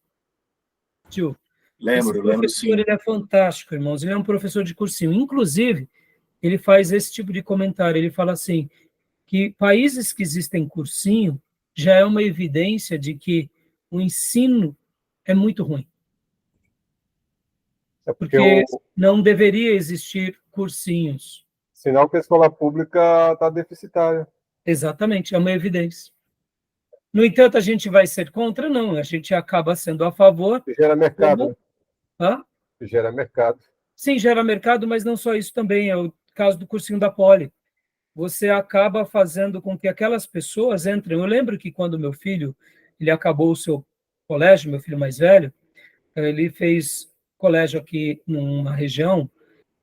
tio? Lembro sim. Ele é fantástico, irmãos. Ele é um professor de cursinho. Inclusive, ele faz esse tipo de comentário. Ele fala assim, que países que existem cursinho já é uma evidência de que o ensino é muito ruim. É Porque não deveria existir cursinhos. Sinal que a escola pública está deficitária. Exatamente, é uma evidência. No entanto, a gente vai ser contra? Não, a gente acaba sendo a favor. Gera mercado. Como... Hã? Gera mercado. Sim, gera mercado, mas não só isso também, é o caso do cursinho da Poli. Você acaba fazendo com que aquelas pessoas entrem. Eu lembro que quando meu filho, ele acabou o seu colégio, meu filho mais velho, ele fez colégio aqui numa região,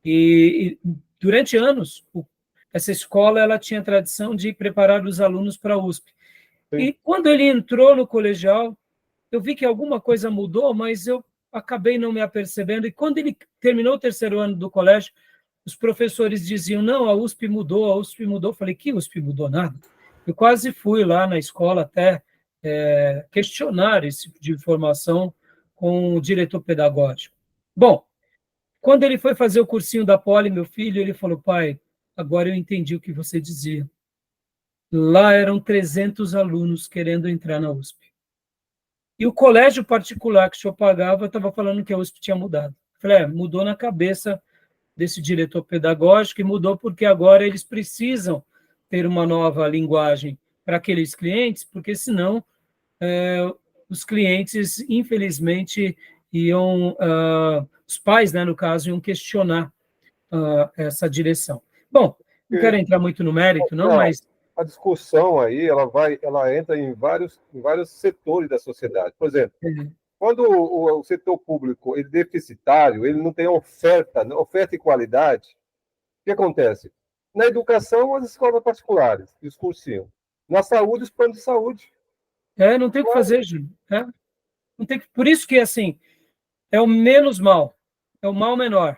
e durante anos, essa escola ela tinha tradição de preparar os alunos para a USP. Sim. E quando ele entrou no colegial, eu vi que alguma coisa mudou, mas eu acabei não me apercebendo. E quando ele terminou o terceiro ano do colégio, os professores diziam, não, a USP mudou, a USP mudou. Eu falei, que USP mudou? Nada. Eu quase fui lá na escola até questionar esse tipo de informação com o diretor pedagógico. Bom, quando ele foi fazer o cursinho da Poli, meu filho, ele falou, pai, agora eu entendi o que você dizia. Lá eram 300 alunos querendo entrar na USP. E o colégio particular que o senhor pagava estava falando que a USP tinha mudado. Eu falei, mudou na cabeça desse diretor pedagógico e mudou porque agora eles precisam ter uma nova linguagem para aqueles clientes, porque senão os clientes, infelizmente, iam, os pais, né, no caso, iam questionar essa direção. Bom, não quero entrar muito no mérito, não, mas... A discussão aí, ela entra em vários setores da sociedade. Por exemplo, quando o setor público ele é deficitário, ele não tem oferta e qualidade, o que acontece? Na educação, as escolas particulares, os cursinhos. Na saúde, os planos de saúde. Não tem o que fazer, Júlio. Não tem que... Por isso que, assim, é o menos mal, é o mal menor.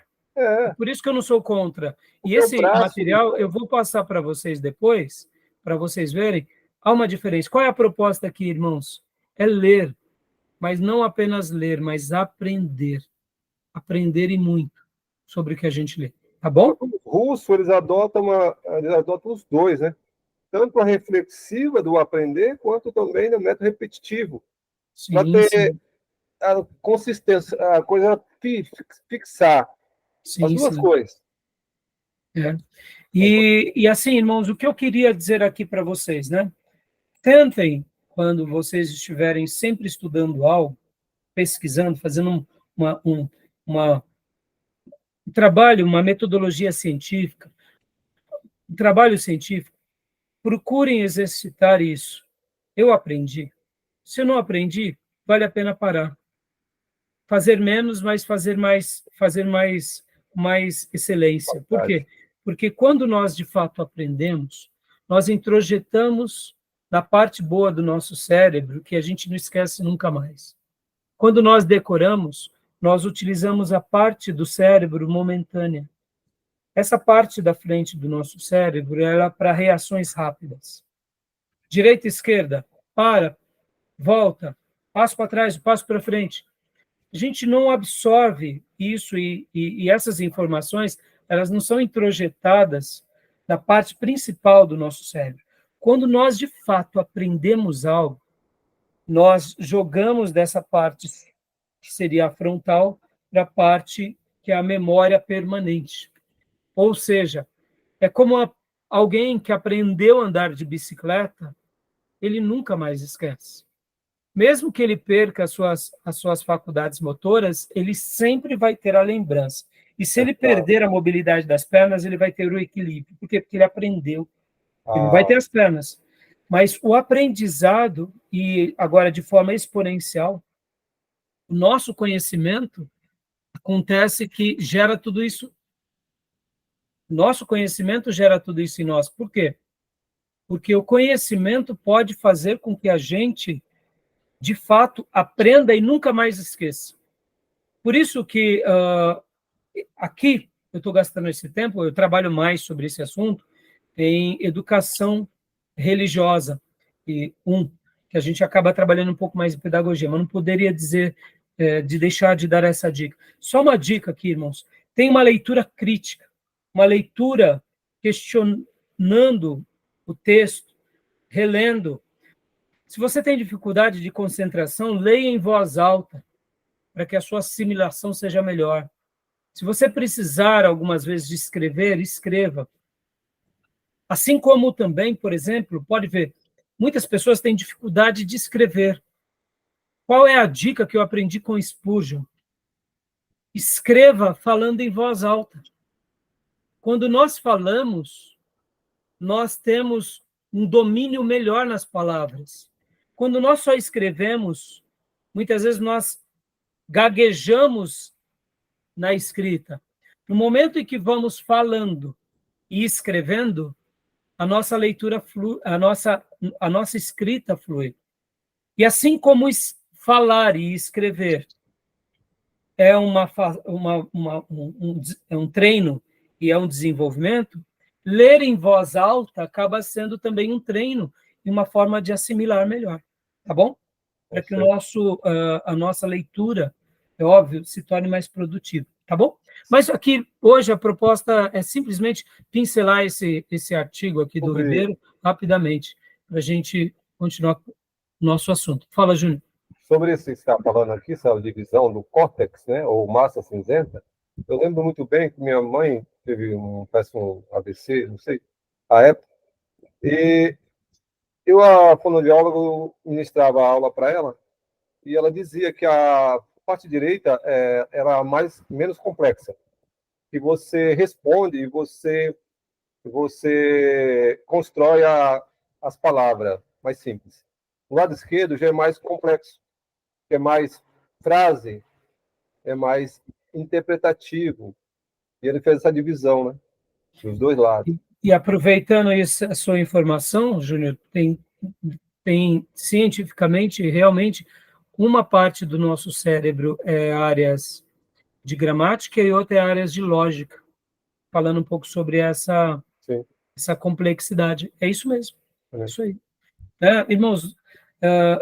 Por isso que eu não sou contra. E esse material, eu vou passar para vocês depois, para vocês verem, há uma diferença. Qual é a proposta aqui, irmãos? É ler, mas não apenas ler, mas aprender. Aprender e muito sobre o que a gente lê. Tá bom? Os russos, eles adotam os dois, né? Tanto a reflexiva do aprender, quanto também o método repetitivo. Para Sim, ter sim, a consistência, a coisa fixar as sim, duas sim. coisas. É. E assim, irmãos, o que eu queria dizer aqui para vocês, né? Tentem, quando vocês estiverem sempre estudando algo, pesquisando, fazendo uma, um, uma, um trabalho, uma metodologia científica, um trabalho científico, procurem exercitar isso. Eu aprendi. Se eu não aprendi, vale a pena parar. Fazer menos, mas fazer mais excelência. Por quê? Porque quando nós de fato aprendemos, nós introjetamos na parte boa do nosso cérebro que a gente não esquece nunca mais. Quando nós decoramos, nós utilizamos a parte do cérebro momentânea. Essa parte da frente do nosso cérebro ela é para reações rápidas. Direita, esquerda, para, volta, passo para trás, passo para frente. A gente não absorve isso e essas informações, elas não são introjetadas na parte principal do nosso cérebro. Quando nós, de fato, aprendemos algo, nós jogamos dessa parte que seria a frontal para a parte que é a memória permanente. Ou seja, é como alguém que aprendeu a andar de bicicleta, ele nunca mais esquece. Mesmo que ele perca as suas faculdades motoras, ele sempre vai ter a lembrança. E se ele perder a mobilidade das pernas, ele vai ter o equilíbrio. Por quê? Porque ele aprendeu. Ele não vai ter as pernas. Mas o aprendizado, e agora de forma exponencial, o nosso conhecimento acontece que gera tudo isso. Nosso conhecimento gera tudo isso em nós. Por quê? Porque o conhecimento pode fazer com que a gente, de fato, aprenda e nunca mais esqueça. Por isso que aqui eu estou gastando esse tempo, eu trabalho mais sobre esse assunto em educação religiosa, que a gente acaba trabalhando um pouco mais em pedagogia, mas não poderia dizer de deixar de dar essa dica. Só uma dica aqui, irmãos. Tem uma leitura crítica, uma leitura questionando o texto, relendo. Se você tem dificuldade de concentração, leia em voz alta, para que a sua assimilação seja melhor. Se você precisar, algumas vezes, de escrever, escreva. Assim como também, por exemplo, pode ver, muitas pessoas têm dificuldade de escrever. Qual é a dica que eu aprendi com Spurgeon? Escreva falando em voz alta. Quando nós falamos, nós temos um domínio melhor nas palavras. Quando nós só escrevemos, muitas vezes nós gaguejamos na escrita. No momento em que vamos falando e escrevendo, a nossa leitura flui, a nossa escrita flui. E assim como falar e escrever é um treino e é um desenvolvimento, ler em voz alta acaba sendo também um treino e uma forma de assimilar melhor, tá bom? Para que a nossa leitura, é óbvio, se torne mais produtiva, tá bom? Mas aqui, hoje, a proposta é simplesmente pincelar esse artigo aqui do Ribeiro rapidamente, para a gente continuar o nosso assunto. Fala, Júnior. Sobre isso que você está falando aqui, essa divisão do córtex, né, ou massa cinzenta, eu lembro muito bem que minha mãe teve parece um AVC, não sei, a época, e a fonoaudióloga, ministrava a aula para ela, e ela dizia que a parte direita era menos complexa, que você responde e você constrói as palavras mais simples. O lado esquerdo já é mais complexo, é mais frase, é mais interpretativo. E ele fez essa divisão, né? Dos dois lados. E aproveitando a sua informação, Júnior, tem cientificamente, realmente, uma parte do nosso cérebro é áreas de gramática e outra é áreas de lógica, falando um pouco sobre essa complexidade. É isso mesmo, é isso aí. Irmãos,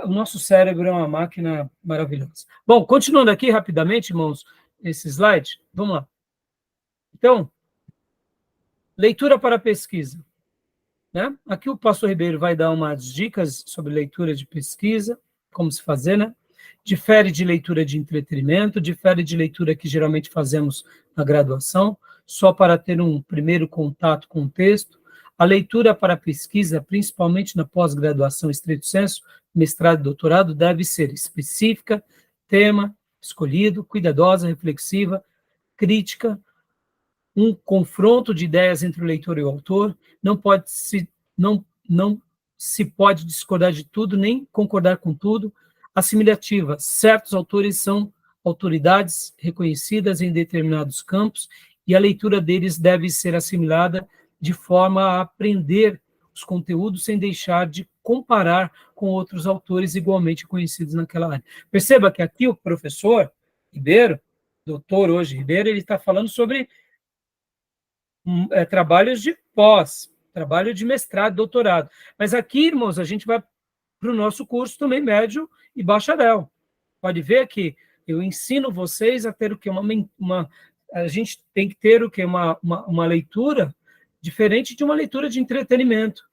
o nosso cérebro é uma máquina maravilhosa. Bom, continuando aqui rapidamente, irmãos, esse slide, vamos lá. Então, leitura para pesquisa. Aqui o pastor Ribeiro vai dar umas dicas sobre leitura de pesquisa, como se fazer, difere de leitura de entretenimento, difere de leitura que geralmente fazemos na graduação, só para ter um primeiro contato com o texto. A leitura para pesquisa, principalmente na pós-graduação estrito sensu, mestrado e doutorado, deve ser específica, tema escolhido, cuidadosa, reflexiva, crítica, um confronto de ideias entre o leitor e o autor, não se pode discordar de tudo, nem concordar com tudo. Assimilativa, certos autores são autoridades reconhecidas em determinados campos e a leitura deles deve ser assimilada de forma a aprender os conteúdos sem deixar de comparar com outros autores igualmente conhecidos naquela área. Perceba que aqui o professor Ribeiro, doutor hoje Ribeiro, ele está falando sobre trabalhos de pós, trabalho de mestrado, doutorado. Mas aqui, irmãos, a gente vai para o nosso curso também médio e bacharel. Pode ver que eu ensino vocês a ter o que? A gente tem que ter o que? Uma leitura diferente de uma leitura de entretenimento.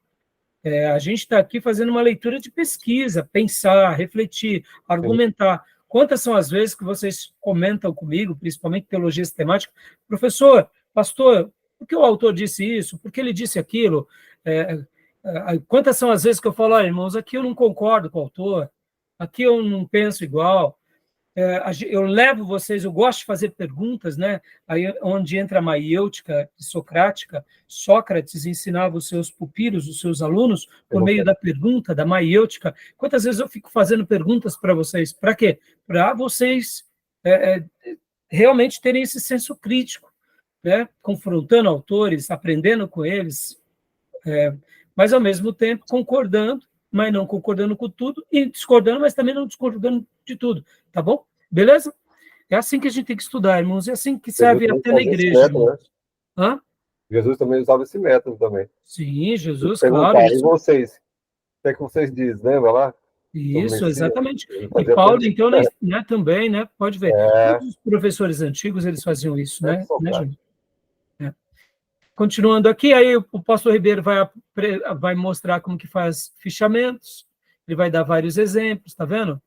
A gente está aqui fazendo uma leitura de pesquisa, pensar, refletir, argumentar. Quantas são as vezes que vocês comentam comigo, principalmente teologia sistemática, professor, pastor, por que o autor disse isso? Por que ele disse aquilo? Quantas são as vezes que eu falo, olha, irmãos, aqui eu não concordo com o autor, aqui eu não penso igual. Eu levo vocês, eu gosto de fazer perguntas, né? Aí onde entra a maiêutica socrática, Sócrates ensinava os seus pupilos, os seus alunos, por meio da pergunta, da maiêutica. Quantas vezes eu fico fazendo perguntas para vocês? Para quê? Para vocês realmente terem esse senso crítico, né? Confrontando autores, aprendendo com eles, mas ao mesmo tempo concordando, mas não concordando com tudo, e discordando, mas também não discordando de tudo, tá bom? Beleza? É assim que a gente tem que estudar, irmãos, é assim que serve até na igreja. Método, né? Hã? Jesus também usava esse método também. Sim, Jesus, claro. E vocês? O que é que vocês dizem? Lembra lá? Isso, exatamente. E Paulo, então, né, também, né, pode ver. Todos os professores antigos, eles faziam isso, né, Júnior? Continuando aqui, aí o pastor Ribeiro vai mostrar como que faz fichamentos, ele vai dar vários exemplos, tá vendo?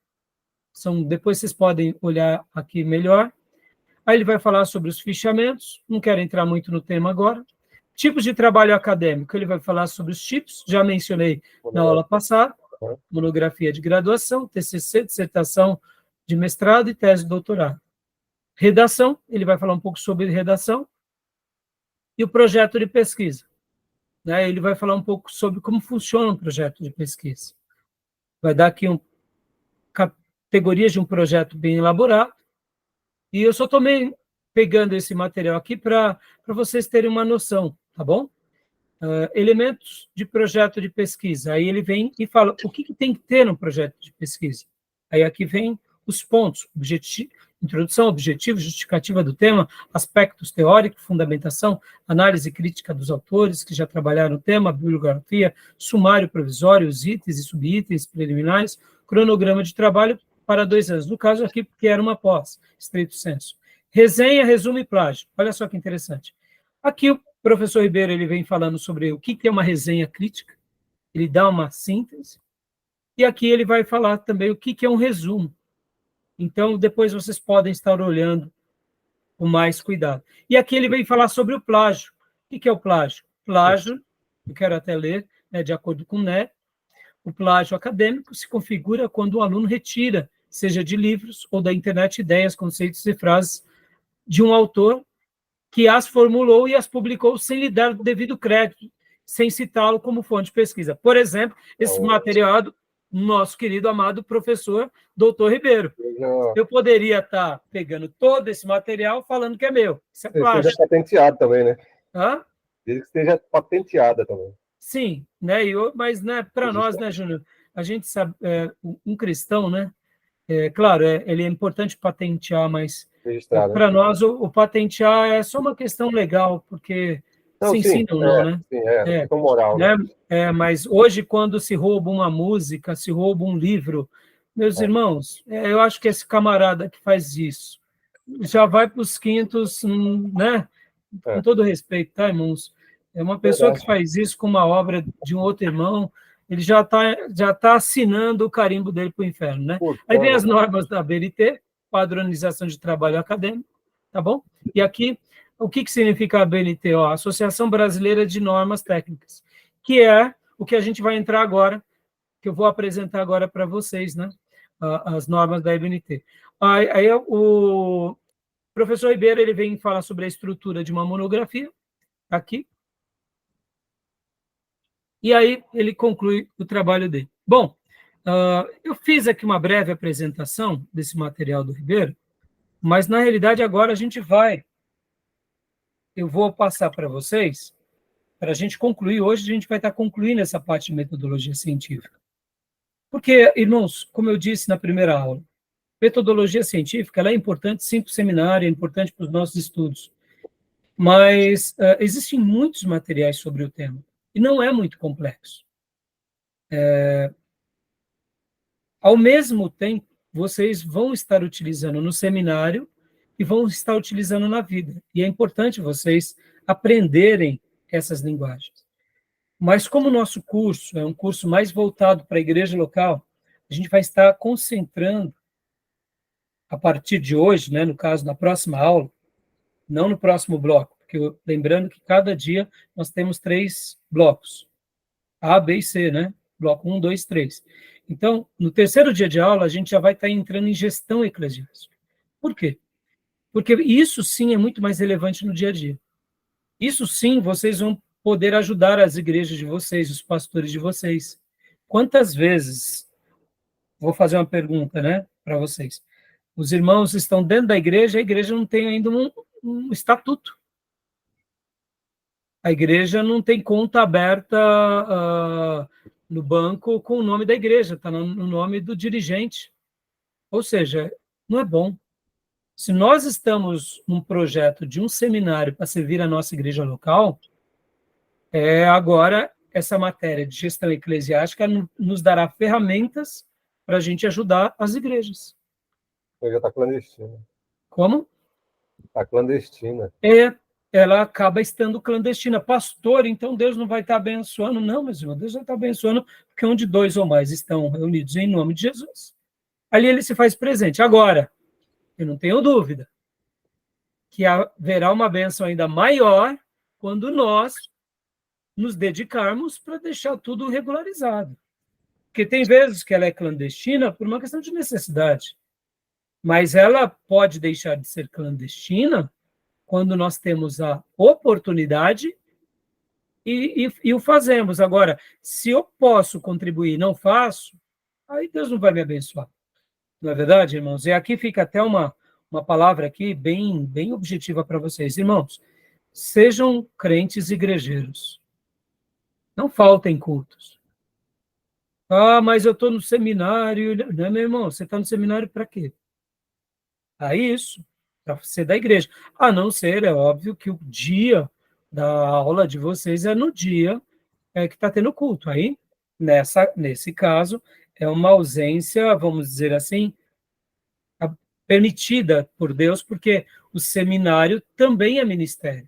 Depois vocês podem olhar aqui melhor. Aí ele vai falar sobre os fichamentos, não quero entrar muito no tema agora. Tipos de trabalho acadêmico, ele vai falar sobre os tipos, já mencionei na aula passada, monografia de graduação, TCC, dissertação de mestrado e tese de doutorado. Redação, ele vai falar um pouco sobre redação. E o projeto de pesquisa, né? Ele vai falar um pouco sobre como funciona um projeto de pesquisa. Vai dar aqui categorias de um projeto bem elaborado. E eu só estou pegando esse material aqui para vocês terem uma noção, tá bom? Elementos de projeto de pesquisa. Aí ele vem e fala o que tem que ter no projeto de pesquisa. Aí aqui vem os pontos, introdução, objetivo, justificativa do tema, aspectos teóricos, fundamentação, análise crítica dos autores que já trabalharam o tema, bibliografia, sumário provisório, os itens e subitens preliminares, cronograma de trabalho para 2 anos. No caso aqui, porque era uma pós, estrito sensu. Resenha, resumo e plágio. Olha só que interessante. Aqui o professor Ribeiro ele vem falando sobre o que é uma resenha crítica, ele dá uma síntese, e aqui ele vai falar também o que é um resumo. Então, depois vocês podem estar olhando com mais cuidado. E aqui ele vem falar sobre o plágio. O que é o plágio? Plágio, eu quero até ler, né, de acordo com o NER, o plágio acadêmico se configura quando o aluno retira, seja de livros ou da internet, ideias, conceitos e frases de um autor que as formulou e as publicou sem lhe dar o devido crédito, sem citá-lo como fonte de pesquisa. Por exemplo, esse material do nosso querido, amado professor doutor Ribeiro. Eu poderia estar pegando todo esse material falando que é meu. Isso é plágio. Seja patenteado também, né? Hã? Desde que esteja patenteada também. Sim, né? Mas né, para nós, né, Júnior? A gente sabe, um cristão, né? Claro, ele é importante patentear, mas para nós o patentear é só uma questão legal, porque se ensina ou não, né? Sim, questão moral, né? Mas hoje, quando se rouba uma música, se rouba um livro, meus irmãos, eu acho que esse camarada que faz isso já vai para os quintos, né? Com todo respeito, tá, irmãos? É uma pessoa que faz isso com uma obra de um outro irmão, ele já tá assinando o carimbo dele para o inferno, né? Aí vem as normas da BNT, padronização de trabalho acadêmico, tá bom? E aqui, o que significa a BNT? Ó, Associação Brasileira de Normas Técnicas, que é o que a gente vai entrar agora, que eu vou apresentar agora para vocês, né? As normas da BNT. Aí o professor Ribeiro, ele vem falar sobre a estrutura de uma monografia, aqui, e aí ele conclui o trabalho dele. Bom, eu fiz aqui uma breve apresentação desse material do Ribeiro, mas, na realidade, agora eu vou passar para vocês, para a gente concluir. Hoje a gente vai estar concluindo essa parte de metodologia científica. Porque, irmãos, como eu disse na primeira aula, metodologia científica ela é importante, sim, para o seminário, é importante para os nossos estudos, mas existem muitos materiais sobre o tema, e não é muito complexo. Ao mesmo tempo, vocês vão estar utilizando no seminário e vão estar utilizando na vida. E é importante vocês aprenderem essas linguagens. Mas como o nosso curso é um curso mais voltado para a igreja local, a gente vai estar concentrando, a partir de hoje, né, no caso, na próxima aula, não no próximo bloco, porque lembrando que cada dia nós temos 3 blocos, A, B e C, né? Bloco 1, 2, 3. Então, no terceiro dia de aula, a gente já vai estar entrando em gestão eclesiástica. Por quê? Porque isso sim é muito mais relevante no dia a dia. Isso sim, vocês vão poder ajudar as igrejas de vocês, os pastores de vocês. Quantas vezes, vou fazer uma pergunta, né, para vocês. Os irmãos estão dentro da igreja, a igreja não tem ainda um estatuto. A igreja não tem conta aberta no banco com o nome da igreja, está no nome do dirigente. Ou seja, não é bom. Se nós estamos num projeto de um seminário para servir a nossa igreja local, agora essa matéria de gestão eclesiástica nos dará ferramentas para a gente ajudar as igrejas. Já está clandestina. Como? Está clandestina. Ela acaba estando clandestina. Pastor, então Deus não vai estar abençoando? Não, meus irmãos, Deus vai estar abençoando, porque onde 2 ou mais estão reunidos em nome de Jesus, ali ele se faz presente. Agora, eu não tenho dúvida que haverá uma bênção ainda maior quando nós nos dedicarmos para deixar tudo regularizado. Porque tem vezes que ela é clandestina por uma questão de necessidade, mas ela pode deixar de ser clandestina quando nós temos a oportunidade e o fazemos. Agora, se eu posso contribuir e não faço, aí Deus não vai me abençoar. Não é verdade, irmãos? E aqui fica até uma palavra aqui bem objetiva para vocês. Irmãos, sejam crentes igrejeiros. Não faltem cultos. Mas eu estou no seminário. Não, meu irmão, você está no seminário para quê? Isso, para ser da igreja. A não ser, é óbvio, que o dia da aula de vocês é no dia que está tendo culto. Aí, nesse caso, é uma ausência, vamos dizer assim, permitida por Deus, porque o seminário também é ministério.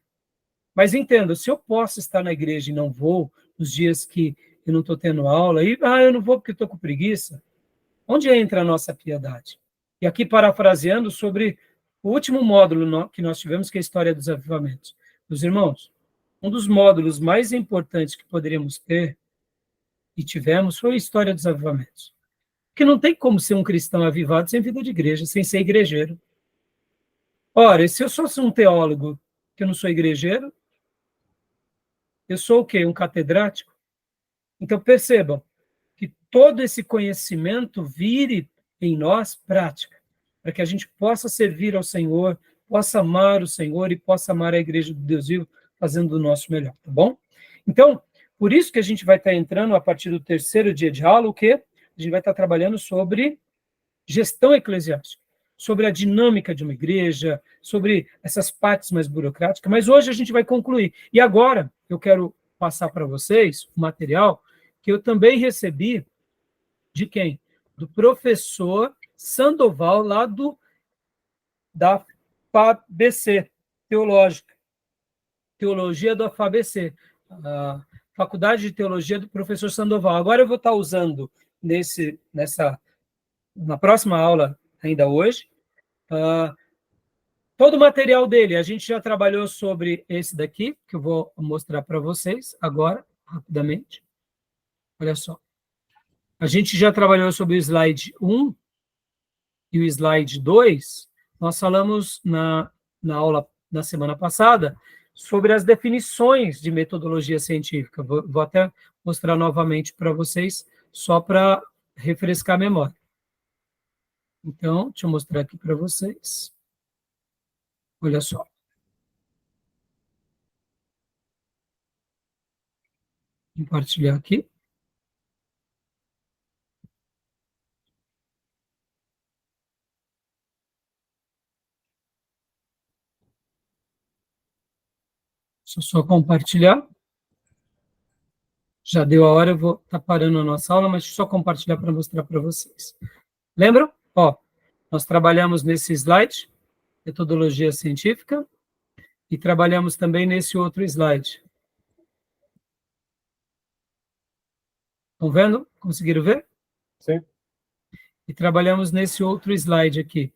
Mas entendo, se eu posso estar na igreja e não vou, nos dias que eu não estou tendo aula, eu não vou porque estou com preguiça, onde entra a nossa piedade? E aqui, parafraseando sobre o último módulo que nós tivemos, que é a história dos avivamentos. Meus irmãos, um dos módulos mais importantes que poderíamos ter, e tivemos, foi a história dos avivamentos. Porque não tem como ser um cristão avivado sem vida de igreja, sem ser igrejeiro. Ora, se eu sou um teólogo que eu não sou igrejeiro, eu sou o quê? Um catedrático? Então, percebam que todo esse conhecimento vire em nós prática, para que a gente possa servir ao Senhor, possa amar o Senhor e possa amar a igreja do Deus vivo, fazendo o nosso melhor, tá bom? Então, por isso que a gente vai estar entrando, a partir do terceiro dia de aula, o quê? A gente vai estar trabalhando sobre gestão eclesiástica, sobre a dinâmica de uma igreja, sobre essas partes mais burocráticas, mas hoje a gente vai concluir. E agora, eu quero passar para vocês o material que eu também recebi de quem? Do professor Sandoval, lá da FABC, Teológica, Teologia da FABC. Faculdade de Teologia do professor Sandoval. Agora eu vou estar usando na próxima aula, ainda hoje, todo o material dele. A gente já trabalhou sobre esse daqui, que eu vou mostrar para vocês agora, rapidamente. Olha só. A gente já trabalhou sobre o slide 1 e o slide 2. Nós falamos na aula na semana passada sobre as definições de metodologia científica. Vou até mostrar novamente para vocês, só para refrescar a memória. Então, deixa eu mostrar aqui para vocês. Olha só. Compartilhar aqui. Deixa eu só compartilhar. Já deu a hora, eu vou estar parando a nossa aula, mas deixa eu só compartilhar para mostrar para vocês. Lembram? Ó, nós trabalhamos nesse slide, metodologia científica, e trabalhamos também nesse outro slide. Estão vendo? Conseguiram ver? Sim. E trabalhamos nesse outro slide aqui,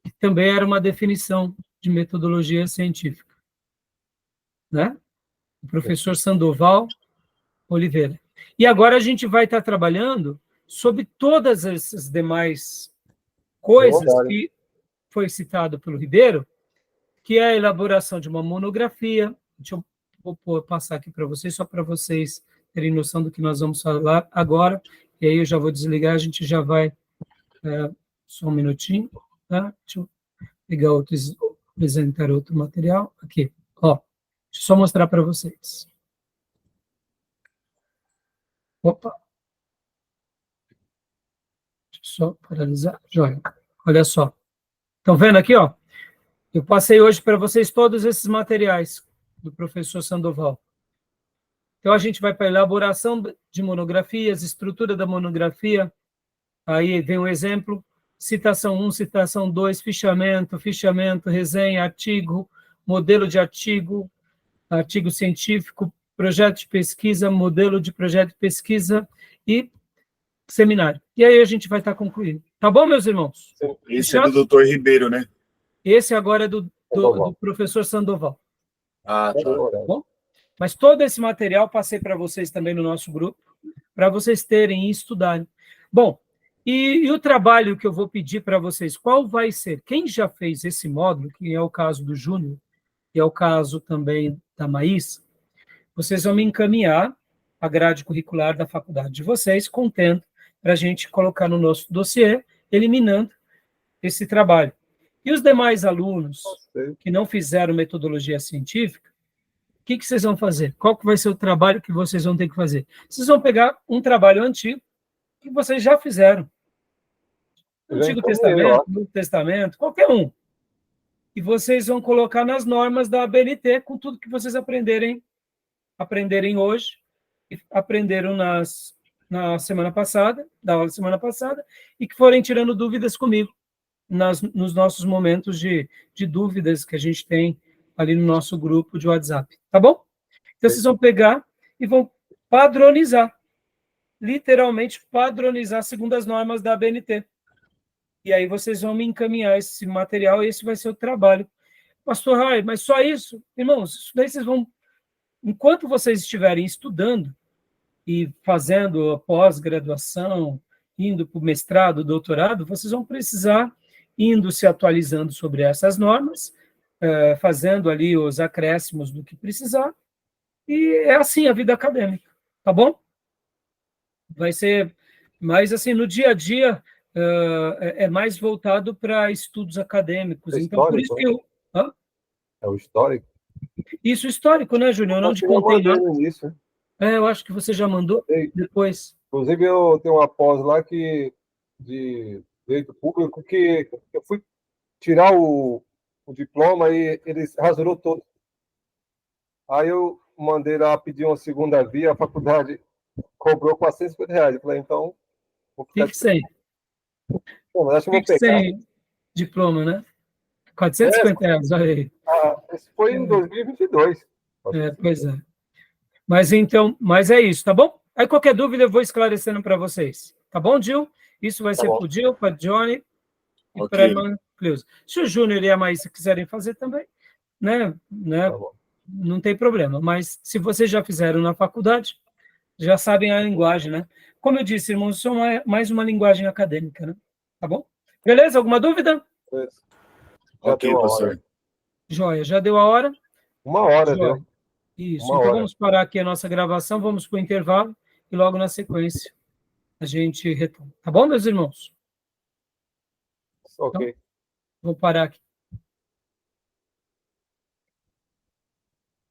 que também era uma definição de metodologia científica. Né? O professor Sandoval Oliveira. E agora a gente vai estar trabalhando sobre todas essas demais coisas que foi citado pelo Ribeiro, que é a elaboração de uma monografia. Vou passar aqui para vocês, só para vocês terem noção do que nós vamos falar agora, e aí eu já vou desligar, a gente já vai... só um minutinho, tá? Deixa eu pegar apresentar outro material. Aqui, ó. Deixa eu só mostrar para vocês. Opa! Deixa eu só paralisar. Joia. Olha só. Estão vendo aqui, ó? Eu passei hoje para vocês todos esses materiais do professor Sandoval. Então, a gente vai para a elaboração de monografias, estrutura da monografia. Aí vem um exemplo, citação 1, citação 2, fichamento, resenha, artigo, modelo de artigo, artigo científico, projeto de pesquisa, modelo de projeto de pesquisa e seminário. E aí a gente vai estar concluindo. Tá bom, meus irmãos? Esse é do doutor Ribeiro, né? Esse agora é do professor Sandoval. Ah, tá. Bom? Mas todo esse material passei para vocês também no nosso grupo, para vocês terem e estudarem. Bom, e o trabalho que eu vou pedir para vocês, qual vai ser? Quem já fez esse módulo, que é o caso do Júnior, e é o caso também da Maís, vocês vão me encaminhar a grade curricular da faculdade de vocês, contendo para a gente colocar no nosso dossiê, eliminando esse trabalho. E os demais alunos que não fizeram metodologia científica, o que vocês vão fazer? Qual que vai ser o trabalho que vocês vão ter que fazer? Vocês vão pegar um trabalho antigo que vocês já fizeram. Antigo Testamento, Novo Testamento, qualquer um. E vocês vão colocar nas normas da ABNT com tudo que vocês aprenderem hoje, e aprenderam na semana passada, da aula da semana passada, e que forem tirando dúvidas comigo nos nossos momentos de dúvidas que a gente tem ali no nosso grupo de WhatsApp. Tá bom? Então, vocês vão pegar e vão padronizar, literalmente padronizar segundo as normas da ABNT. E aí vocês vão me encaminhar esse material e esse vai ser o trabalho. Pastor Rai, mas só isso? Irmãos, isso daí vocês vão... Enquanto vocês estiverem estudando e fazendo a pós-graduação, indo para o mestrado, doutorado, vocês vão precisar indo se atualizando sobre essas normas, fazendo ali os acréscimos do que precisar, e é assim a vida acadêmica, tá bom? Vai ser, mas assim, no dia a dia, é mais voltado para estudos acadêmicos. É então, por isso que eu... Hã? É o histórico? Isso, histórico, né, Júnior? Eu não te contei nada. Eu acho que você já mandou depois. Inclusive, eu tenho uma pós lá de direito público que eu fui tirar o diploma e eles rasurou todo. Aí eu mandei lá pedir uma segunda via, a faculdade cobrou R$450. Eu falei, então... Fique sem. Bom, acho que vou pegar. Sem diploma, né? R$450, olha aí. Esse foi em 2022. Pois é. Mas é isso, tá bom? Aí qualquer dúvida eu vou esclarecendo para vocês. Tá bom, Gil? Isso vai ser para o Gil, para Johnny e para a irmã Cleusa. Se o Júnior e a Maísa quiserem fazer também, né, Tá bom. não tem problema. Mas se vocês já fizeram na faculdade, já sabem a linguagem, né? Como eu disse, irmãos, isso é mais uma linguagem acadêmica, né? Tá bom? Beleza? Alguma dúvida? Já Ok, deu a pastor. hora. Joia, já deu a hora? 1 hora, Joia. deu. Isso. 1 Então hora. vamos parar aqui a nossa gravação, vamos para o intervalo e logo na sequência a gente retoma. Tá bom, meus irmãos? Ok. Vou parar aqui.